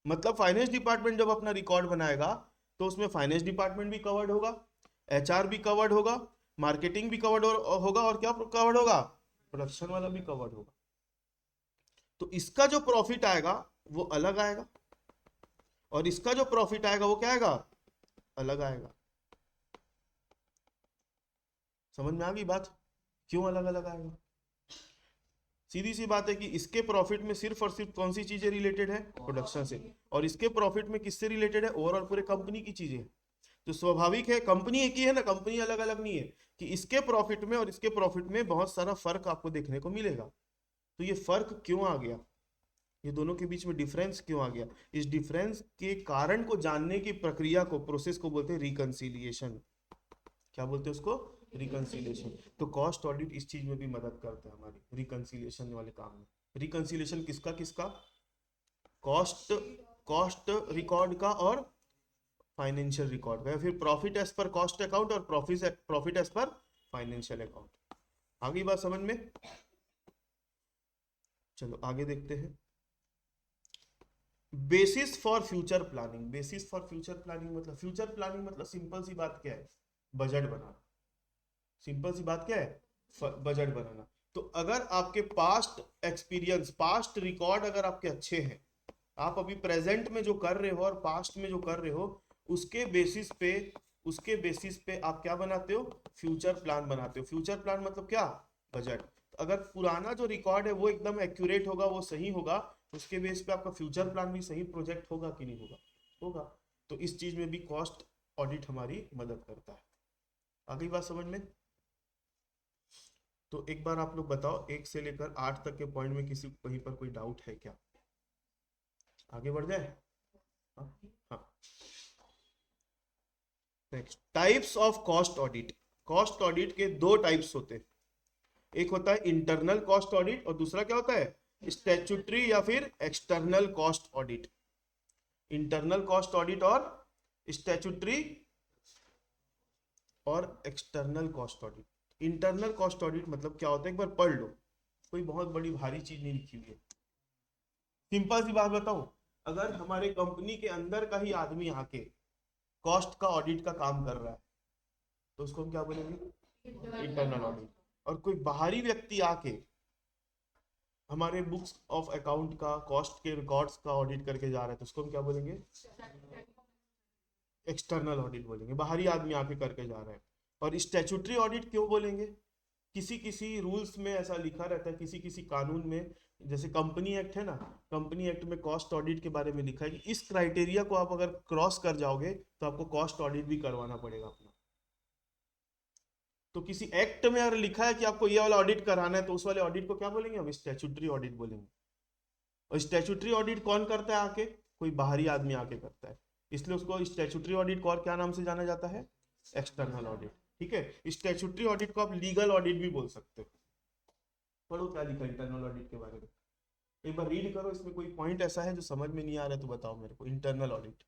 मतलब फाइनेंस डिपार्टमेंट जब अपना रिकॉर्ड बनाएगा तो उसमें फाइनेंस डिपार्टमेंट भी कवर्ड होगा, एचआर भी कवर्ड होगा, मार्केटिंग भी कवर्ड होगा, और क्या कवर्ड होगा? प्रोडक्शन वाला भी कवर्ड होगा। तो इसका जो प्रॉफिट आएगा वो अलग आएगा, और इसका जो प्रॉफिट आएगा वो क्या आएगा, अलग आएगा। समझ में आ गई बात, क्यों अलग अलग आएगा? सीधी सी बात है कि इसके प्रॉफिट में सिर्फ और सिर्फ कौन सी चीजें रिलेटेड है, प्रोडक्शन से, और इसके प्रॉफिट में किससे रिलेटेड है, ओवरऑल पूरे कंपनी की चीजें। तो स्वाभाविक है, कंपनी एक ही है ना, कंपनी अलग अलग नहीं है, कि इसके प्रॉफिट में और इसके प्रॉफिट में बहुत सारा फर्क आपको देखने को मिलेगा। तो ये फर्क क्यों आ गया, ये दोनों के बीच में डिफरेंस क्यों आ गया, इस डिफरेंस के कारण को जानने की प्रक्रिया को, प्रोसेस को बोलते हैं रिकंसिलिएशन। क्या बोलते हैं उसको, रिकंसिलिएशन। तो कॉस्ट ऑडिट इस चीज में भी मदद करता है हमारी, रिकंसिलिएशन वाले काम में। रिकंसिलिएशन किसका किसका, कॉस्ट, कॉस्ट रिकॉर्ड का और फाइनेंशियल रिकॉर्ड का, या फिर profit as per cost account और profit as per financial account. आगे बात समझ में, चलो आगे देखते हैं। Basis for future planning. Basis for future planning मतलब, फ्यूचर प्लानिंग मतलब सिंपल सी बात क्या है, बजट बनाना। सिंपल सी बात क्या है, बजट बनाना। तो अगर आपके पास्ट एक्सपीरियंस, पास्ट रिकॉर्ड अगर आपके अच्छे हैं, आप अभी प्रेजेंट में जो कर रहे हो और पास्ट में जो कर रहे हो, उसके बेसिस पे, उसके बेसिस पे आप क्या बनाते हो, फ्यूचर प्लान बनाते हो। फ्यूचर प्लान मतलब क्या, बजट। अगर पुराना जो रिकॉर्ड है वो एकदम एक्यूरेट होगा, वो सही होगा, उसके बेस पे आपका फ्यूचर प्लान भी सही प्रोजेक्ट होगा कि नहीं होगा, होगा। तो इस चीज में भी कॉस्ट ऑडिट हमारी मदद करता है। आगे बात समझ में। तो एक बार आप लोग बताओ, 1 से लेकर 8 तक के पॉइंट में किसी को कहीं पर कोई डाउट है क्या, आगे बढ़ जाए। हाँ हाँ। Next, types of cost audit. Cost audit के दो टाइप्स होते हैं, एक होता है इंटरनल कॉस्ट ऑडिट और दूसरा क्या होता है, स्टैट्यूटरी या फिर external cost audit. Internal cost audit और स्टैट्यूटरी और external cost audit. Internal cost audit मतलब क्या होता है, एक बार पढ़ लो, कोई बहुत बड़ी भारी चीज नहीं लिखी हुई है। सिंपल सी बात बताऊं, अगर हमारे कंपनी के अंदर का ही आदमी आके कॉस्ट का ऑडिट का काम कर रहा है, तो उसको हम क्या बोलेंगे, इंटरनल ऑडिट। और कोई बाहरी व्यक्ति आके हमारे बुक्स ऑफ अकाउंट का, कॉस्ट के रिकॉर्ड्स का ऑडिट करके जा रहा है, तो उसको हम क्या बोलेंगे, एक्सटर्नल ऑडिट बोलेंगे, बाहरी आदमी आके करके जा रहा है। और स्टैट्यूटरी ऑडिट क्यों बोलेंगे, किसी किसी रूल्स में ऐसा लिखा रहता है, किसी किसी कानून में, जैसे कंपनी एक्ट है ना, कंपनी एक्ट में कॉस्ट ऑडिट के बारे में लिखा है कि इस क्राइटेरिया को आप अगर क्रॉस कर जाओगे तो आपको कॉस्ट ऑडिट भी करवाना पड़ेगा अपना। तो किसी एक्ट में अगर लिखा है कि आपको ये वाला ऑडिट कराना है, तो उस वाले ऑडिट को क्या बोलेंगे, हम स्टैट्यूटरी ऑडिट बोलेंगे। और स्टैट्यूटरी ऑडिट कौन करता है आके, कोई बाहरी आदमी आके करता है, इसलिए उसको स्टैट्यूटरी ऑडिट को और क्या नाम से जाना जाता है, एक्सटर्नल ऑडिट। ठीक है, स्टैट्यूटरी ऑडिट को आप लीगल ऑडिट भी बोल सकते हो। पढ़ो क्या लिखा इंटरनल ऑडिट के बारे में, एक बार रीड करो, इसमें कोई पॉइंट ऐसा है जो समझ में नहीं आ रहा है तो बताओ मेरे को। इंटरनल ऑडिट,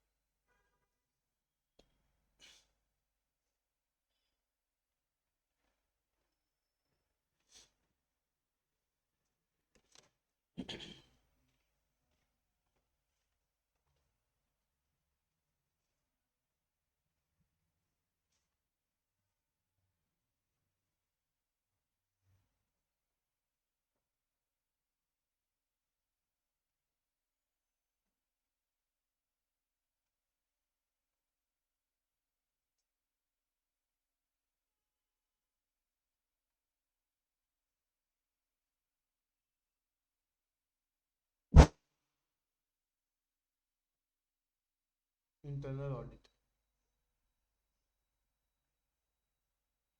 इंटरनल ऑडिट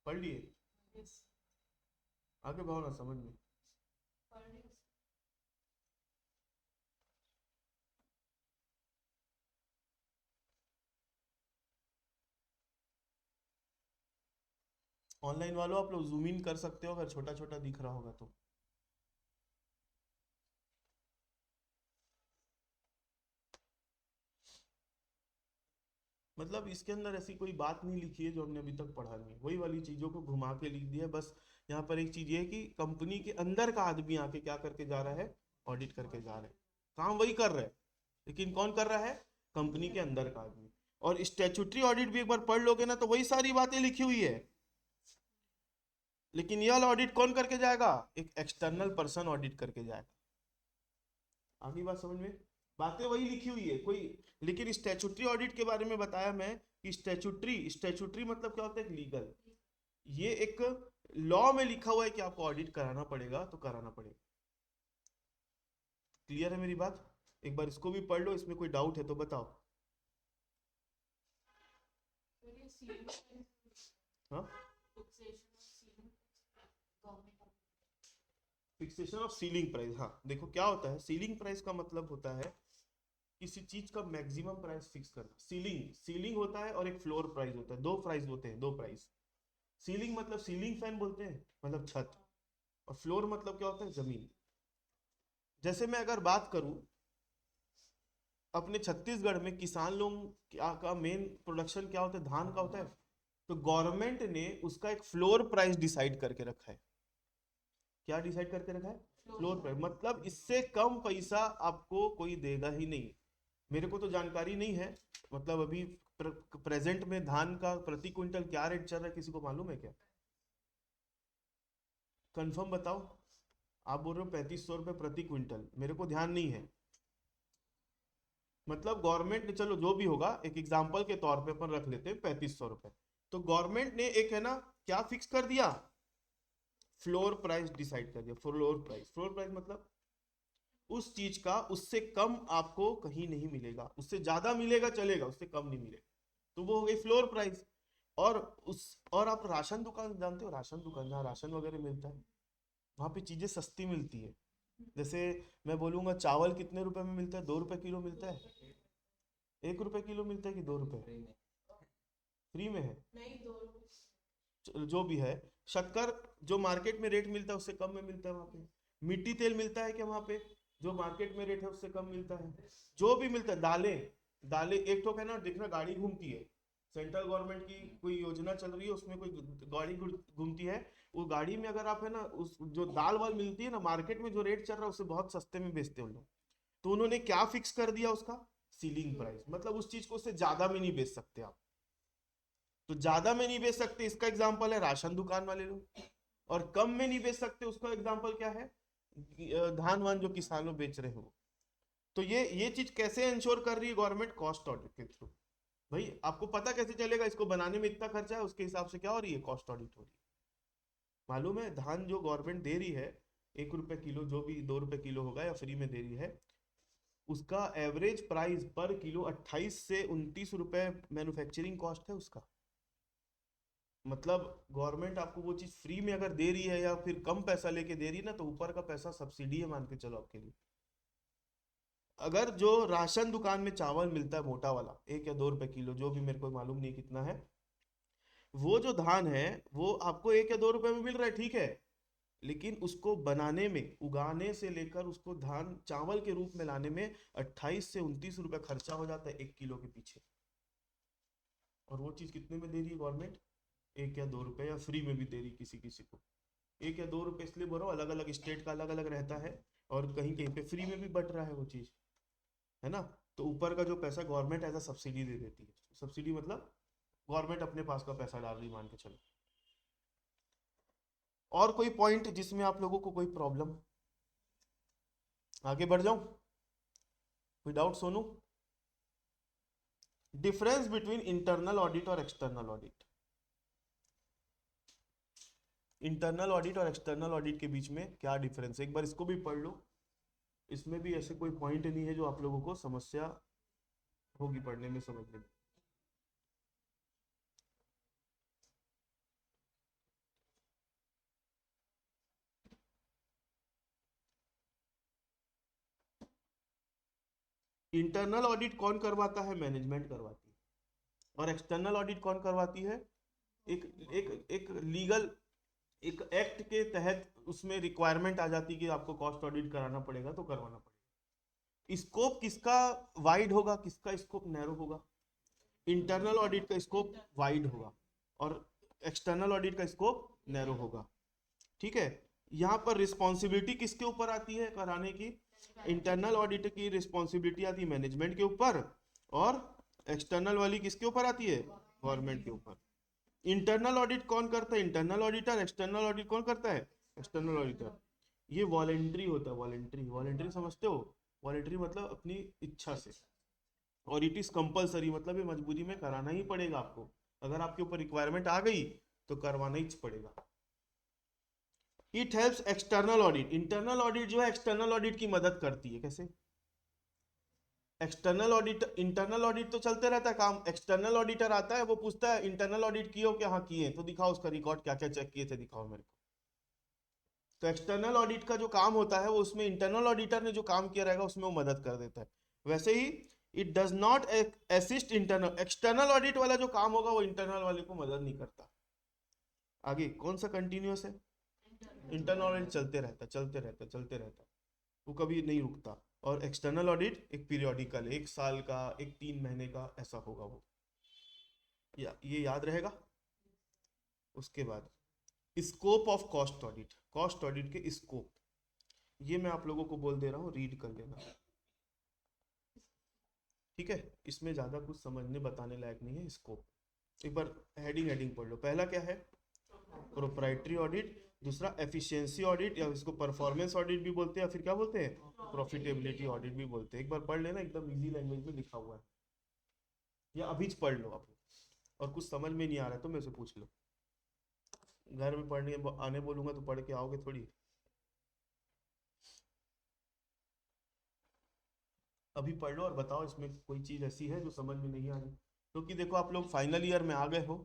पढ़ लिए, आगे बढ़ो ना समझ में। ऑनलाइन वालों आप लोग जूम इन कर सकते हो अगर छोटा छोटा दिख रहा होगा तो। मतलब इसके अंदर ऐसी कोई बात नहीं लिखी है जो हमने अभी तक पढ़ा नहीं है, वही वाली चीजों को घुमा के लिख दिया है बस। यहाँ पर एक चीज ये है कि कंपनी के अंदर का आदमी आके क्या करके जा रहा है, ऑडिट करके जा रहा है, काम वही कर रहा है, लेकिन कौन कर रहा है, कंपनी के अंदर का आदमी। और स्टैट्यूटरी ऑडिट भी एक बार पढ़ लोगे ना तो वही सारी बातें लिखी हुई है, लेकिन ये वाला ऑडिट कौन करके जाएगा, एक एक्सटर्नल पर्सन ऑडिट करके जाएगा। आगे बात समझ में, बातें वही लिखी हुई है कोई, लेकिन स्टैट्यूटरी ऑडिट के बारे में बताया मैं कि स्टैट्यूटरी स्टैट्यूटरी मतलब क्या होता है, लीगल, ये एक लॉ में लिखा हुआ है कि आपको ऑडिट कराना पड़ेगा तो कराना पड़ेगा। क्लियर है मेरी बात? एक बार इसको भी पढ़ लो, इसमें कोई डाउट है तो बताओ। हाँ, फिक्सेशन ऑफ सीलिंग प्राइस। हाँ देखो क्या होता है, सीलिंग प्राइस का मतलब होता है किसी चीज का मैक्सिमम प्राइस फिक्स करना। सीलिंग सीलिंग होता है और एक फ्लोर प्राइस होता है, दो प्राइस होते हैं, दो प्राइस। सीलिंग मतलब सीलिंग फैन बोलते हैं, मतलब छत, और फ्लोर मतलब क्या होता है, जमीन। जैसे मैं अगर बात करूं अपने छत्तीसगढ़ में किसान लोग का मेन प्रोडक्शन क्या होता है, धान का होता है। तो गवर्नमेंट ने उसका एक फ्लोर प्राइस डिसाइड करके रखा है। क्या डिसाइड करके रखा है? फ्लोर प्राइस, मतलब इससे कम पैसा आपको कोई देगा ही नहीं। मेरे को तो जानकारी नहीं है, मतलब अभी प्रेजेंट में धान का प्रति क्विंटल क्या रेट चल रहा है, किसी को मालूम है क्या? कंफर्म बताओ। आप बोल रहे हो 3500 रुपये प्रति क्विंटल, मेरे को ध्यान नहीं है। मतलब गवर्नमेंट ने, चलो जो भी होगा, एक एग्जाम्पल के तौर पे अपन रख लेते हैं 3500 रुपये। तो गवर्नमेंट ने एक है ना क्या फिक्स कर दिया, फ्लोर प्राइस डिसाइड कर दिया। फ्लोर प्राइस, फ्लोर प्राइस मतलब उस चीज का उससे कम आपको कहीं नहीं मिलेगा, उससे ज्यादा मिलेगा चलेगा, उससे कम नहीं मिलेगा, तो वो हो गई फ्लोर प्राइस। और उस, और आप राशन दुकान जानते हो, राशन दुकान जहाँ राशन वगैरह मिलता है, वहां पे चीजें सस्ती मिलती है। जैसे मैं बोलूंगा चावल कितने रुपए में मिलता है, 2 रुपए किलो मिलता है, 1 रुपए किलो मिलता है कि 2 रुपए? फ्री में है, जो भी है। शक्कर जो मार्केट में रेट मिलता है उससे कम में मिलता है वहां पे। मिट्टी तेल मिलता है क्या वहां पे, जो मार्केट में रेट है उससे कम मिलता है। जो भी मिलता है, दालें, दालें एक तो है ना, देखना गाड़ी घूमती है, सेंट्रल गवर्नमेंट की कोई योजना चल रही है, उसमें कोई गाड़ी घूमती है, वो गाड़ी में अगर आप है ना, उस जो दाल वाल मिलती है ना, मार्केट में जो रेट चल रहा है उससे बहुत सस्ते में बेचते हैं उन लोग। तो उन्होंने क्या फिक्स कर दिया उसका, सीलिंग प्राइस, मतलब उस चीज को उससे ज्यादा में नहीं बेच सकते आप। तो ज्यादा में नहीं बेच सकते, इसका एग्जाम्पल है राशन दुकान वाले लोग। और कम में नहीं बेच सकते, उसका एग्जाम्पल क्या है, धान वान जो किसान लोग बेच रहे हो। तो ये चीज कैसे इंश्योर कर रही है गवर्नमेंट, कॉस्ट ऑडिट के थ्रू। भाई आपको पता कैसे चलेगा इसको बनाने में इतना खर्चा है, उसके हिसाब से क्या हो रही है, कॉस्ट ऑडिट हो रही है। मालूम है धान जो गवर्नमेंट दे रही है 1 रुपए किलो, जो भी 2 रुपए किलो होगा या फ्री में दे रही है, उसका एवरेज प्राइस पर किलो 28 से 29 रुपए मैन्युफैक्चरिंग कॉस्ट है उसका। मतलब गवर्नमेंट आपको वो चीज फ्री में अगर दे रही है या फिर कम पैसा लेके दे रही है ना, तो ऊपर का पैसा सब्सिडी है, मान के चलो आपके लिए। अगर जो राशन दुकान में चावल मिलता है मोटा वाला, 1 या 2 रुपए किलो, जो भी, मेरे को मालूम नहीं कितना है, वो जो धान है वो आपको 1 या 2 रुपए में मिल रहा है, ठीक है। लेकिन उसको बनाने में, उगाने से लेकर उसको धान चावल के रूप में लाने में 28 से 29 रुपए खर्चा हो जाता है 1 किलो के पीछे। और वो चीज कितने में दे रही है गवर्नमेंट, 1 या 2 रुपए, या फ्री में भी दे रही किसी किसी को। 1 या 2 रुपए इसलिए बोल रहा हूँ, अलग अलग स्टेट का अलग अलग रहता है, और कहीं कहीं पे फ्री में भी बट रहा है वो चीज, है ना। तो ऊपर का जो पैसा गवर्नमेंट एज अ सब्सिडी दे देती है। सब्सिडी मतलब गवर्नमेंट अपने पास का पैसा डाल रही, मान के चलो। और कोई पॉइंट जिसमें आप लोगों को कोई प्रॉब्लम, आगे बढ़ जाऊं, कोई doubt Sonu? Difference between internal audit और एक्सटर्नल ऑडिट। इंटरनल ऑडिट और एक्सटर्नल ऑडिट के बीच में क्या डिफरेंस है, एक बार इसको भी पढ़ लो। इसमें भी ऐसे कोई पॉइंट नहीं है जो आप लोगों को समस्या होगी पढ़ने में, समझने में। इंटरनल ऑडिट कौन करवाता है, मैनेजमेंट करवाती है। और एक्सटर्नल ऑडिट कौन करवाती है, एक एक एक लीगल, एक एक्ट के तहत उसमें रिक्वायरमेंट आ जाती है कि आपको कॉस्ट ऑडिट कराना पड़ेगा, तो करवाना पड़ेगा। स्कोप किसका वाइड होगा, किसका स्कोप नैरो होगा, इंटरनल ऑडिट का स्कोप वाइड होगा और एक्सटर्नल ऑडिट का स्कोप नैरो होगा, ठीक है। यहाँ पर रिस्पॉन्सिबिलिटी किसके ऊपर आती है कराने की, इंटरनल ऑडिट की रिस्पॉन्सिबिलिटी आती है मैनेजमेंट के ऊपर, और एक्सटर्नल वाली किसके ऊपर आती है, गवर्नमेंट के ऊपर। इंटरनल ऑडिट कौन करता है, इंटरनल ऑडिटर। एक्सटर्नल ऑडिट कौन करता है, एक्सटर्नल ऑडिटर। ये वॉलेंट्री होता है, वॉलेंट्री, वॉलेंट्री समझते हो, वॉलेंटरी मतलब अपनी इच्छा से, और इट इज कंपलसरी मतलब ये मजबूरी में कराना ही पड़ेगा आपको, अगर आपके ऊपर रिक्वायरमेंट आ गई तो करवाना ही पड़ेगा। It helps external audit, internal audit जो है एक्सटर्नल ऑडिट की मदद करती है। कैसे? एक्सटर्नल ऑडिट, इंटरनल ऑडिट तो चलते रहता है काम, एक्सटर्नल ऑडिटर आता है वो पूछता है इंटरनल ऑडिट किए हो क्या, हाँ किए, तो दिखाओ उसका रिकॉर्ड क्या क्या चेक किए थे दिखाओ मेरे को। तो एक्सटर्नल ऑडिट का जो काम होता है वो उसमें इंटरनल ऑडिटर ने जो काम किया रहेगा उसमें वो मदद कर देता है। वैसे ही it does not assist internal, external audit वाला जो काम होगा वो इंटरनल वाले को मदद नहीं करता। आगे कौन सा कंटिन्यूअस है? इंटरनल ऑडिट चलते रहता चलते रहता चलते रहता, वो कभी नहीं रुकता। और एक्सटर्नल ऑडिट एक पीरियोडिकल, एक साल का, एक 3 महीने का ऐसा होगा वो, ये याद रहेगा। उसके बाद scope of cost audit, cost audit के स्कोप, ये मैं आप लोगों को बोल दे रहा हूँ, रीड कर लेना, ठीक है। इसमें ज्यादा कुछ समझने बताने लायक नहीं है। स्कोप एक बार हेडिंग हेडिंग पढ़ लो। पहला क्या है? प्रोप्राइटरी ऑडिट, दूसरा एफिशिएंसी ऑडिट या इसको परफॉर्मेंस ऑडिट भी बोलते हैं, या फिर क्या बोलते हैं, प्रॉफिटेबिलिटी ऑडिट भी बोलते हैं। एक बार पढ़ लेना, एकदम इजी लैंग्वेज में लिखा हुआ है, या अभी पढ़ लो आप, और कुछ समझ में नहीं आ रहा है तो मेरे से पूछ लो, घर में पढ़ने आने बोलूंगा तो पढ़ के आओगे थोड़ी। अभी पढ़ लो और बताओ इसमें कोई चीज ऐसी है जो समझ में नहीं आ रही, क्योंकि देखो आप लोग फाइनल ईयर में आ गए हो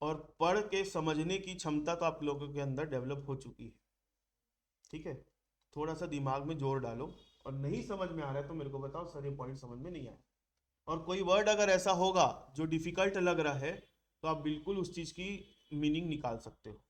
और पढ़ के समझने की क्षमता तो आप लोगों के अंदर डेवलप हो चुकी है, ठीक है। थोड़ा सा दिमाग में जोर डालो, और नहीं समझ में आ रहा है तो मेरे को बताओ सर ये पॉइंट समझ में नहीं आया। और कोई वर्ड अगर ऐसा होगा जो डिफिकल्ट लग रहा है तो आप बिल्कुल उस चीज की मीनिंग निकाल सकते हो।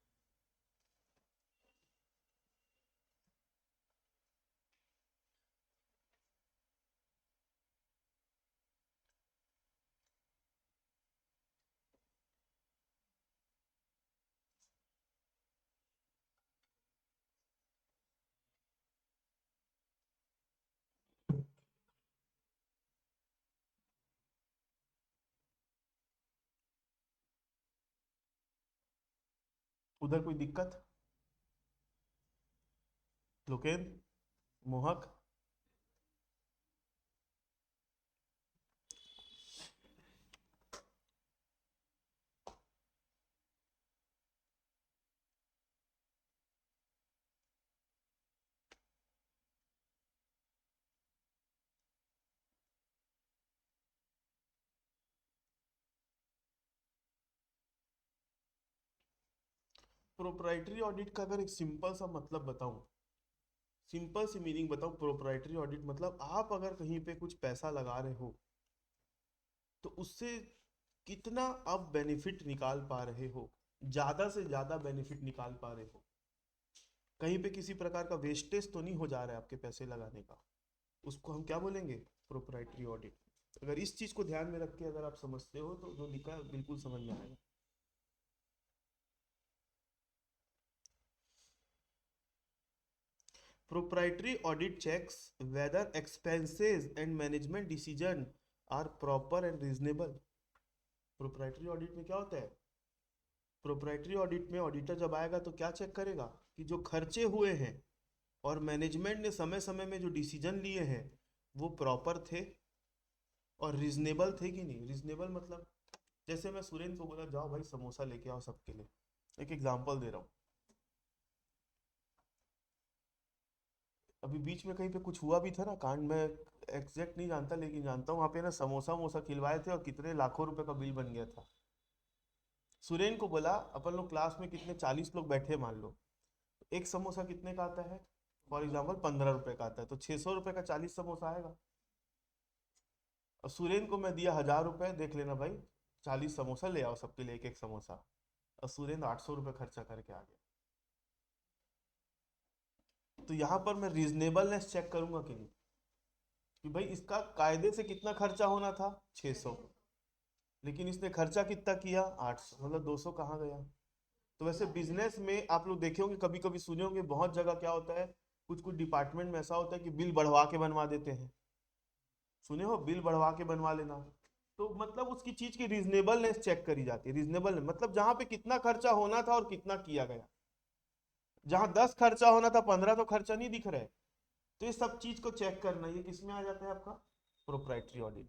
उधर कोई दिक्कत? लोकेन, मोहक, प्रोप्राइटरी ऑडिट का अगर एक सिंपल सा मतलब बताऊं, सिंपल सी मीनिंग बताऊं, प्रोप्राइटरी ऑडिट मतलब आप अगर कहीं पे कुछ पैसा लगा रहे हो तो उससे कितना आप बेनिफिट निकाल पा रहे हो, ज्यादा से ज्यादा बेनिफिट निकाल पा रहे हो, कहीं पे किसी प्रकार का वेस्टेज तो नहीं हो जा रहा है आपके पैसे लगाने का, उसको हम क्या बोलेंगे? Proprietary audit. अगर इस चीज को ध्यान में रख के अगर आप समझते हो तो जो लिखा है बिल्कुल समझ में आएगा। Proprietary audit checks whether expenses and management decision are proper and reasonable. Proprietary audit में क्या होता है? Proprietary audit में ऑडिटर जब आएगा तो क्या चेक करेगा कि जो खर्चे हुए हैं और मैनेजमेंट ने समय समय में जो डिसीजन लिए हैं वो प्रॉपर थे और रीजनेबल थे कि नहीं। रीजनेबल मतलब जैसे मैं सुरेंद्र को बोला जाओ भाई समोसा लेके आओ सबके लिए, एक एग्जांपल दे रहा हूँ, अभी बीच में कहीं पे कुछ हुआ भी था ना कांड में, एग्जैक्ट नहीं जानता लेकिन जानता हूँ वहाँ पे ना समोसा वमोसा खिलवाए थे और कितने लाखों रुपए का बिल बन गया था। सुरेन को बोला अपन लोग क्लास में कितने 40 लोग बैठे मान लो, एक समोसा कितने का आता है, फॉर एग्जाम्पल 15 रुपए का आता है, तो 600 रुपए का 40 समोसा आएगा। और सुरेन को मैं दिया 1000 रुपए, देख लेना भाई 40 समोसा ले आओ सबके लिए एक एक समोसा, और सुरेन 800 रुपये खर्चा करके आ गया। तो यहाँ पर मैं रीजनेबलनेस चेक करूंगा कि नहीं, कि भाई इसका कायदे से कितना खर्चा होना था 600, लेकिन इसने खर्चा कितना किया 800, मतलब 200 कहाँ गया। तो वैसे बिजनेस में आप लोग देखे होंगे, कभी कभी सुने होंगे, बहुत जगह क्या होता है, कुछ कुछ डिपार्टमेंट में ऐसा होता है कि बिल बढ़वा के बनवा देते हैं, सुने हो, बिल बढ़वा के बनवा लेना। तो मतलब उसकी चीज की रीजनेबलनेस चेक करी जाती है। रीजनेबल मतलब जहां पे कितना खर्चा होना था और कितना किया गया, जहां 10 खर्चा होना था 15 तो खर्चा नहीं दिख रहा है, तो ये सब चीज को चेक करना, ये किसमें आ जाता है आपका प्रोप्राइटरी ऑडिट।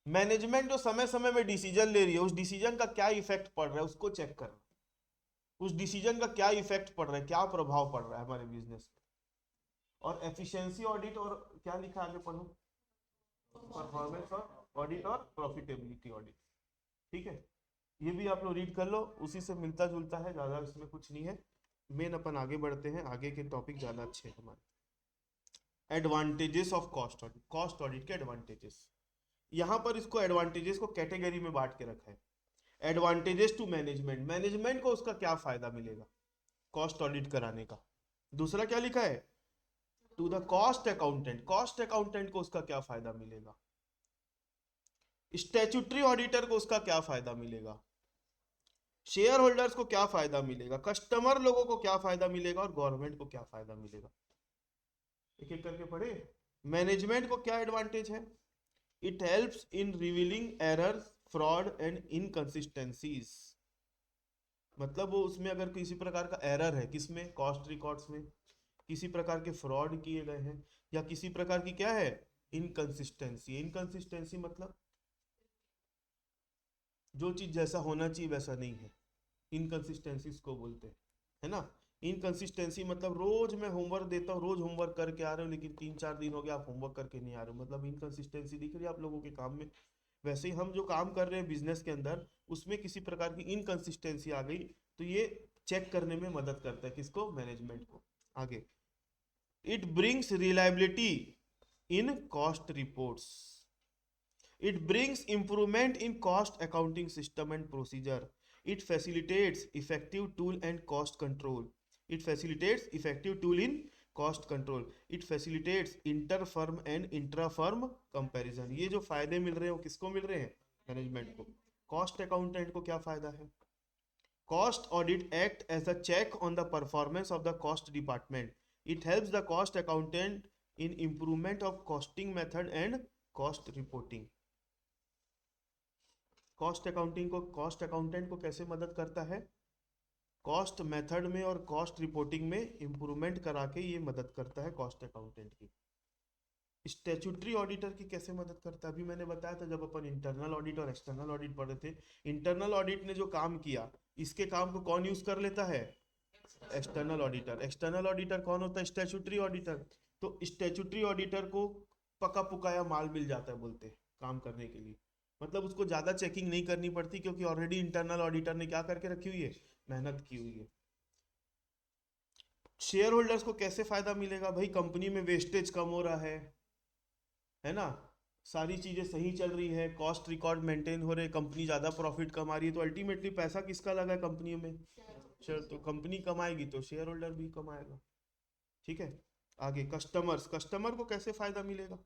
मैनेजमेंट जो समय समय में डिसीजन ले रही है, उस डिसीजन का क्या इफेक्ट पड़ रहा है उसको चेक करना, उस डिसीजन का क्या इफेक्ट पड़ रहा है, क्या प्रभाव पड़ रहा है हमारे बिजनेस में। और एफिशिएंसी ऑडिट, और क्या लिखा आगे पढ़ो, परफॉर्मेंस और ऑडिट और प्रॉफिटेबिलिटी ऑडिट। ठीक है, ये भी आप लोग रीड कर लो, उसी से मिलता जुलता है, ज्यादा इसमें कुछ नहीं है। मेन अपन आगे बढ़ते हैं, आगे के टॉपिक ज्यादा अच्छे हैं हमारे। Advantages of cost audit, cost audit के एडवांटेजेस। यहां पर इसको एडवांटेजेस को कैटेगरी में बांट के रखा है। एडवांटेजेस टू मैनेजमेंट, मैनेजमेंट को उसका क्या फायदा मिलेगा कॉस्ट ऑडिट कराने का। दूसरा क्या लिखा है, to the cost accountant, cost accountant को उसका क्या फायदा मिलेगा। स्टैट्यूटरी ऑडिटर को उसका क्या फायदा मिलेगा, शेयर होल्डर्स को क्या फायदा मिलेगा, कस्टमर लोगों को क्या फायदा मिलेगा, और गवर्नमेंट को क्या फायदा मिलेगा। एक एक करके पढ़े। मैनेजमेंट को क्या एडवांटेज है, it helps in revealing errors, fraud and inconsistencies. मतलब वो उसमें अगर किसी प्रकार का एरर है, किसमें, कॉस्ट रिकॉर्ड्स में, किसी प्रकार के फ्रॉड किए गए हैं, या किसी प्रकार की क्या है, इनकंसिस्टेंसी। इनकंसिस्टेंसी मतलब जो चीज जैसा होना चाहिए वैसा नहीं है, इनकंसिस्टेंसी को बोलते हैं, है ना। इनकंसिस्टेंसी मतलब रोज मैं होमवर्क देता हूँ, रोज होमवर्क करके आ रहे हो, लेकिन 3-4 दिन हो गया आप होमवर्क करके नहीं आ रहे हो, मतलब इनकंसिस्टेंसी दिख रही है आप लोगों के काम में। वैसे ही हम जो काम कर रहे हैं बिजनेस के अंदर, उसमें किसी प्रकार की इनकंसिस्टेंसी आ गई, तो ये चेक करने में मदद करता है किसको, मैनेजमेंट को। आगे, it brings reliability in cost reports, it brings improvement in cost accounting system and procedure, it facilitates effective tool and cost control, it facilitates effective tool in cost control, it facilitates inter-firm and intra-firm comparison। ये जो फायदे मिल रहे हैं वो किसको मिल रहे हैं, management को। कॉस्ट अकाउंटेंट को क्या फायदा है, cost audit act as a check on the performance of the cost department, it helps the cost accountant in improvement of costing method and cost reporting। Cost accounting को, cost accountant को कैसे मदद करता है, कॉस्ट मेथड में और cost reporting में improvement करा के ये मदद करता है कॉस्ट अकाउंटेंट की। स्टैट्यूटरी ऑडिटर की कैसे मदद करता है, अभी मैंने बताया था जब अपन इंटरनल ऑडिट और एक्सटर्नल ऑडिट पढ़े थे। इंटरनल ऑडिट ने जो काम किया, इसके काम को कौन यूज कर लेता है, एक्सटर्नल ऑडिटर। एक्सटर्नल ऑडिटर कौन होता है, स्टैट्यूटरी ऑडिटर। तो स्टैट्यूटरी ऑडिटर को पका पुकाया माल मिल जाता है बोलते हैं काम करने के लिए, मतलब उसको ज्यादा चेकिंग नहीं करनी पड़ती, क्योंकि ऑलरेडी इंटरनल ऑडिटर ने क्या करके रखी हुई है, मेहनत की हुई है। शेयर होल्डर्स को कैसे फायदा मिलेगा, भाई कंपनी में वेस्टेज कम हो रहा है ना, सारी चीजें सही चल रही है, कॉस्ट रिकॉर्ड मेंटेन हो रहे, कंपनी ज्यादा प्रॉफिट कमा रही है, तो अल्टीमेटली पैसा किसका लगा है कंपनी में, शेयर। तो कंपनी कमाएगी तो शेयर होल्डर भी कमाएगा। ठीक है, आगे कस्टमर्स, कस्टमर को कैसे फायदा मिलेगा,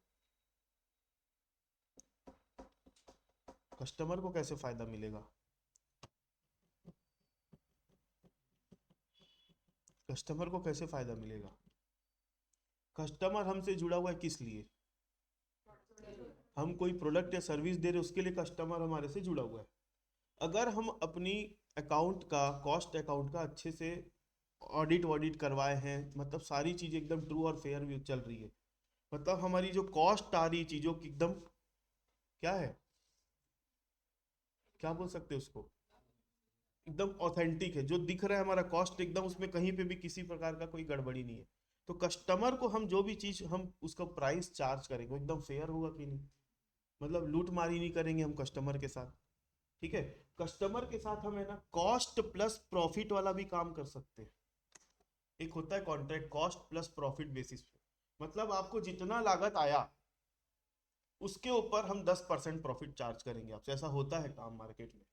कस्टमर को कैसे फायदा मिलेगा, कस्टमर को कैसे फायदा मिलेगा। कस्टमर हमसे जुड़ा हुआ है किस लिए, हम कोई प्रोडक्ट या सर्विस दे रहे उसके लिए कस्टमर हमारे से जुड़ा हुआ है। अगर हम अपनी अकाउंट का, कॉस्ट अकाउंट का अच्छे से ऑडिट वॉडिट करवाए हैं, मतलब सारी चीज़ एकदम ट्रू और फेयर भी चल रही है, मतलब हमारी जो कॉस्ट आ रही है चीज़ों की एकदम क्या है, क्या बोल सकते हैं उसको, एकदम ऑथेंटिक है, जो दिख रहा है हमारा कॉस्ट एकदम, उसमें कहीं पे भी किसी प्रकार का कोई गड़बड़ी नहीं है, तो कस्टमर को हम जो भी चीज़ हम उसका प्राइस चार्ज करेंगे एकदम फेयर होगा कि नहीं, मतलब लूट मारी नहीं करेंगे हम कस्टमर के साथ। ठीक है, कस्टमर के साथ हम है ना कॉस्ट प्लस प्रॉफिट वाला भी काम कर सकते हैं। एक होता है contract cost plus profit basis पे, मतलब आपको जितना लागत आया उसके ऊपर हम 10% प्रॉफिट चार्ज करेंगे आपसे, ऐसा होता है काम मार्केट में।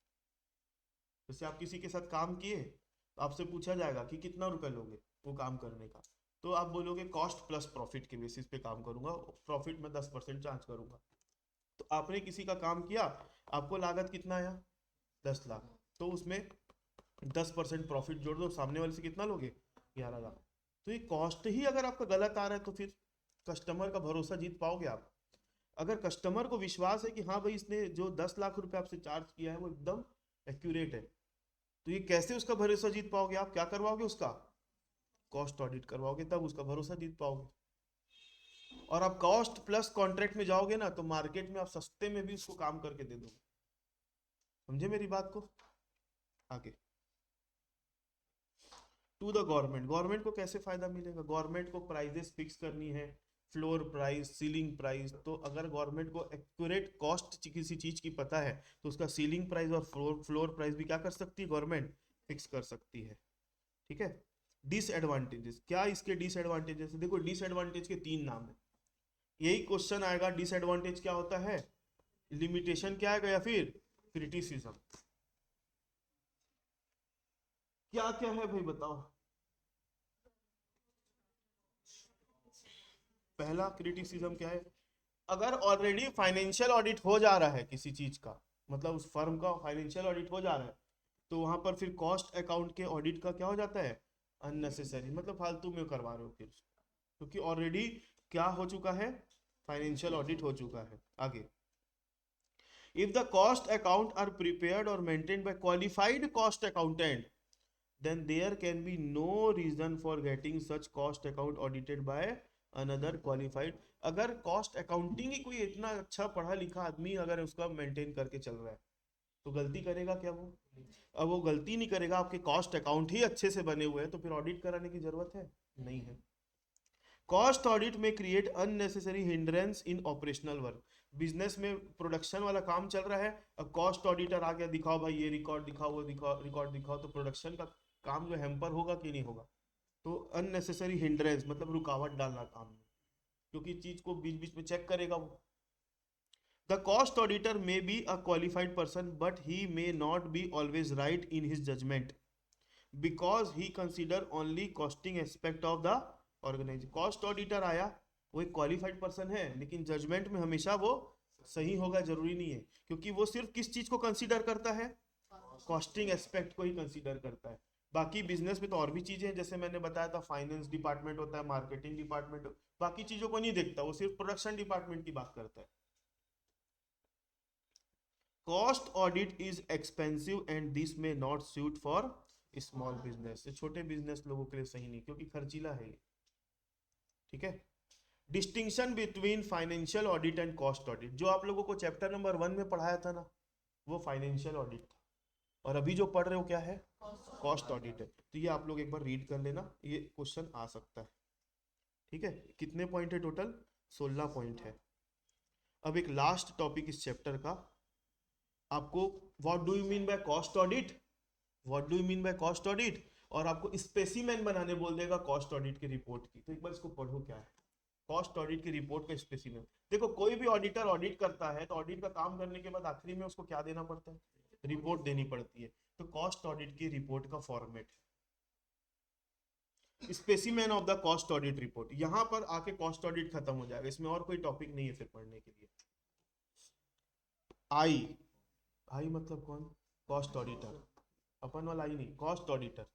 जैसे आप किसी के साथ काम किए तो आपसे पूछा जाएगा कि कितना रुपए लोगे वो काम करने का, तो आप बोलोगे कॉस्ट प्लस प्रॉफिट के बेसिस पे काम करूंगा, प्रॉफिट में 10% चार्ज करूंगा। तो आपने किसी का काम किया, आपको लागत कितना आया, 10 लाख, तो उसमें 10% प्रॉफिट जोड़ दो, सामने वाले से कितना लोगे, 11 लाख। तो ये कॉस्ट ही अगर आपका गलत आ रहा है तो फिर कस्टमर का भरोसा जीत पाओगे आप। अगर कस्टमर को विश्वास है कि हाँ भाई इसने जो 10 लाख रुपए आपसे चार्ज किया है वो एकदम एक्यूरेट है, तो ये कैसे उसका भरोसा जीत पाओगे, आप क्या करवाओगे, उसका कॉस्ट ऑडिट करवाओगे, तब उसका भरोसा जीत पाओगे। और आप कॉस्ट प्लस कॉन्ट्रैक्ट में जाओगे ना तो मार्केट में आप सस्ते में भी उसको काम करके दे दोगे। समझे मेरी बात को? आगे टू द गवर्नमेंट, गवर्नमेंट को कैसे फायदा मिलेगा? गवर्नमेंट को प्राइजेस फिक्स करनी है, फ्लोर प्राइस, सीलिंग प्राइस। तो अगर गवर्नमेंट को एक्यूरेट कॉस्ट किसी चीज की पता है तो उसका सीलिंग प्राइस और फ्लोर प्राइस भी क्या कर सकती है? गवर्नमेंट फिक्स कर सकती है। ठीक है। डिसएडवांटेजेस, क्या इसके डिसएडवांटेजेस? देखो डिसएडवांटेज के तीन नाम है, यही क्वेश्चन आएगा। डिसएडवांटेज क्या होता है, लिमिटेशन क्या आएगा, या फिर क्रिटिसिज्म। क्या क्या है भाई बताओ? पहला क्रिटिसिज्म क्या है? अगर ऑलरेडी फाइनेंशियल ऑडिट हो जा रहा है किसी चीज का, मतलब उस फर्म का फाइनेंशियल ऑडिट हो जा रहा है, तो वहां पर फिर कॉस्ट अकाउंट के ऑडिट का क्या हो जाता है? अननेसेसरी, मतलब फालतू में करवा रहे हो फिर, क्योंकि ऑलरेडी क्या हो चुका है? फाइनेंशियल ऑडिट हो चुका है। आगे, if the cost account are prepared और maintained by qualified cost accountant, then there can be no reason for getting such cost account audited by another qualified। अगर कॉस्ट अकाउंटिंग ही कोई इतना अच्छा पढ़ा लिखा आदमी अगर उसका मेंटेन करके चल रहा है तो गलती करेगा क्या वो? अब वो गलती नहीं करेगा, आपके कॉस्ट अकाउंट ही अच्छे से बने हुए हैं, तो फिर ऑडिट कराने की जरूरत है नहीं है। कॉस्ट ऑडिट में create unnecessary hindrance in operational work. Business में प्रोडक्शन वाला काम चल रहा है, अब कॉस्ट ऑडिटर आ गया, दिखाओ भाई ये रिकॉर्ड दिखाओ, वो दिखाओ, रिकॉर्ड दिखाओ, तो प्रोडक्शन का काम जो हैम्पर होगा कि नहीं होगा? तो अननेसेसरी हिंड्रेंस मतलब रुकावट डालना काम में, क्योंकि चीज को बीच बीच में चेक करेगा वो। The cost auditor may be a qualified person but he may not be always right in his judgement because he consider only costing aspect of the organise. Cost auditor आया, वो एक क्वालिफाइड पर्सन है, लेकिन judgement में हमेशा वो सही होगा जरूरी नहीं है, क्योंकि वो सिर्फ किस चीज को कंसीडर करता है? कॉस्टिंग एस्पेक्ट को ही कंसीडर करता है। बाकी बिजनेस में तो और भी चीजें हैं, जैसे मैंने बताया था, फाइनेंस डिपार्टमेंट होता है, मार्केटिंग डिपार्टमेंट, बाकी चीजों को नहीं देखता, वो सिर्फ प्रोडक्शन डिपार्टमेंट की बात करता है। Cost audit is expensive and this may not suit for small business. छोटे बिजनेस लोगों के लिए सही नहीं, क्योंकि खर्चीला है ये। ठीक है। Distinction between financial audit and cost audit, जो आप लोगों को चैप्टर नंबर 1 में पढ़ाया था ना, वो फाइनेंशियल ऑडिट था, और अभी जो पढ़ रहे हो क्या है? कॉस्ट ऑडिट है। तो ये आप लोग एक बार रीड कर लेना, ये क्वेश्चन आ सकता है। ठीक है। कितने पॉइंट है टोटल? 16 पॉइंट है। अब एक लास्ट टॉपिक इस चैप्टर का, आपको what do you mean by cost audit, what do you mean by cost audit, और आपको स्पेसिमेन बनाने बोल देगा कॉस्ट ऑडिट की रिपोर्ट की। तो एक बार इसको पढ़ो, क्या है कॉस्ट ऑडिट की रिपोर्ट का स्पेसिमेन। देखो कोई भी ऑडिटर ऑडिट करता है तो ऑडिट का काम करने के बाद आखिरी में उसको क्या देना पड़ता है? रिपोर्ट देनी पड़ती है। तो कॉस्ट ऑडिट की रिपोर्ट का format, specimen of the cost audit report. यहां पर आके कॉस्ट ऑडिट खत्म हो जाएगा, इसमें और कोई टॉपिक नहीं है फिर पढ़ने के लिए। आई, आई मतलब कौन? कॉस्ट ऑडिटर, अपन वाला आई नहीं, कॉस्ट ऑडिटर।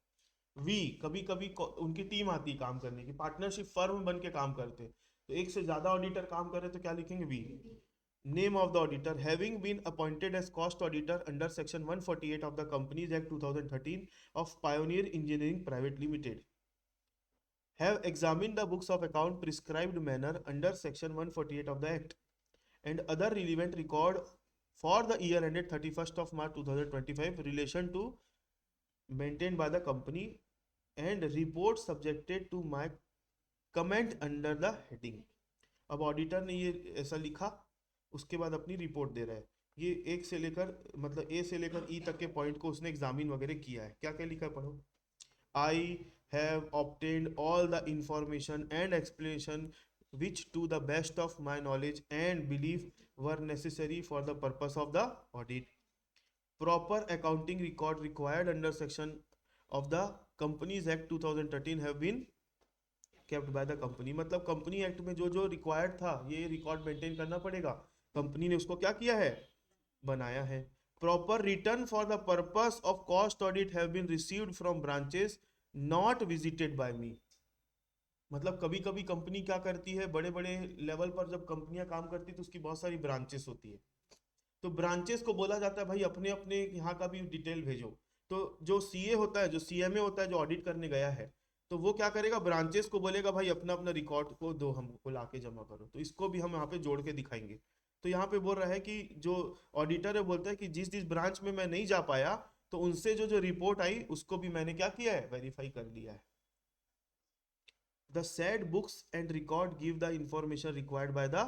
वी, कभी कभी उनकी टीम आती है काम करने की, पार्टनरशिप फर्म बन के काम करते हैं, तो एक से ज्यादा ऑडिटर काम करे तो क्या लिखेंगे? We. Name of the auditor, having been appointed as cost auditor under section 148 of the Companies Act 2013 of Pioneer Engineering Private Limited, have examined the books of account prescribed manner under section 148 of the act and other relevant record for the year ended 31st of March 2025 relation to maintained by the company and report subjected to my comment under the heading। अब auditor ने ये ऐसा लिखा, उसके बाद अपनी report दे रहा है। ये एक से लेकर मतलब ए से लेकर ई तक के पॉइंट को उसने एग्जामिन वगैरह किया है। क्या क्या लिखा है पढ़ो। I have obtained all the information and explanation which to the best of my knowledge and belief were necessary for the purpose of the audit। Proper accounting record required under section of the Companies Act 2013 have been kept by the company। मतलब company act में जो जो required था ये record maintain करना पड़ेगा, company ने उसको क्या किया है? बनाया है। Proper return for the purpose of cost audit have been received from branches not visited by me. मतलब कभी कभी कंपनी क्या करती है, बड़े बड़े लेवल पर जब कंपनियां काम करती है तो उसकी बहुत सारी ब्रांचेस होती है, तो ब्रांचेस को बोला जाता है भाई अपने अपने यहाँ का भी डिटेल भेजो। तो जो सीए होता है, जो सीएमए होता है, जो ऑडिट करने गया है, तो वो क्या करेगा, ब्रांचेस को बोलेगा भाई अपना अपना रिकॉर्ड को दो, हमको ला के जमा करो। तो इसको भी हम यहाँ पे जोड़ के दिखाएंगे। तो यहाँ पे बोल रहा है कि जो ऑडिटर है बोलता है कि जिस जिस ब्रांच में मैं नहीं जा पाया, तो उनसे जो जो रिपोर्ट आई उसको भी मैंने क्या किया है, वेरीफाई कर लिया है। The said books and record give the information required by the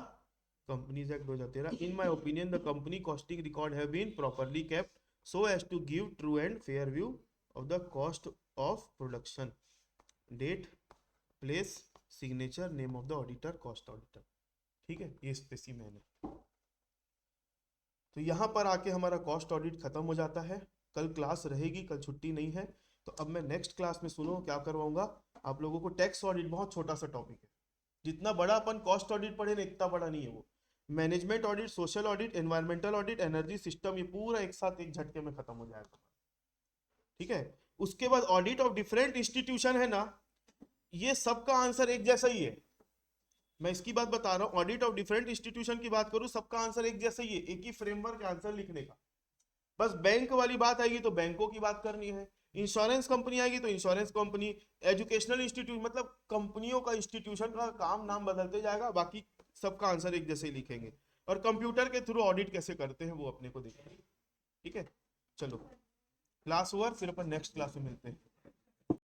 Companies Act 2013। In my opinion the company costing record have been properly kept so as to give true and fair view of the cost of production, date, place, signature, name of the auditor, cost auditor। ठीक है, ये specimen है। तो यहाँ पर आके हमारा cost audit खत्म हो जाता है। कल क्लास रहेगी, कल छुट्टी नहीं है। तो अब मैं नेक्स्ट क्लास में सुनो क्या करवाऊंगा आप लोगों को। टैक्स ऑडिट बहुत छोटा सा टॉपिक है, जितना बड़ा अपन कॉस्ट ऑडिट पढ़े ना इतना बड़ा नहीं है वो। Management audit, social audit, environmental audit, energy system, ये पूरा एक साथ एक झटके में खत्म हो जाएगा। ठीक है, उसके बाद ऑडिट ऑफ डिफरेंट इंस्टीट्यूशन है ना, ये सबका आंसर एक जैसा ही है। मैं इसकी बात बता रहा हूं, ऑडिट ऑफ डिफरेंट इंस्टीट्यूशन की बात करूं, सबका आंसर एक जैसा ही है, एक ही फ्रेमवर्क आंसर लिखने का। बस बैंक वाली बात आएगी तो बैंकों की बात करनी है, इंश्योरेंस कंपनी आएगी तो इंश्योरेंस कंपनी, एजुकेशनल इंस्टीट्यूट मतलब कंपनियों का, इंस्टीट्यूशन का काम नाम बदलते जाएगा, बाकी सबका आंसर एक जैसे ही लिखेंगे। और कंप्यूटर के थ्रू ऑडिट कैसे करते हैं वो अपने को देखेंगे। ठीक है, चलो क्लास ओवर, फिर अपन नेक्स्ट क्लास में मिलते हैं।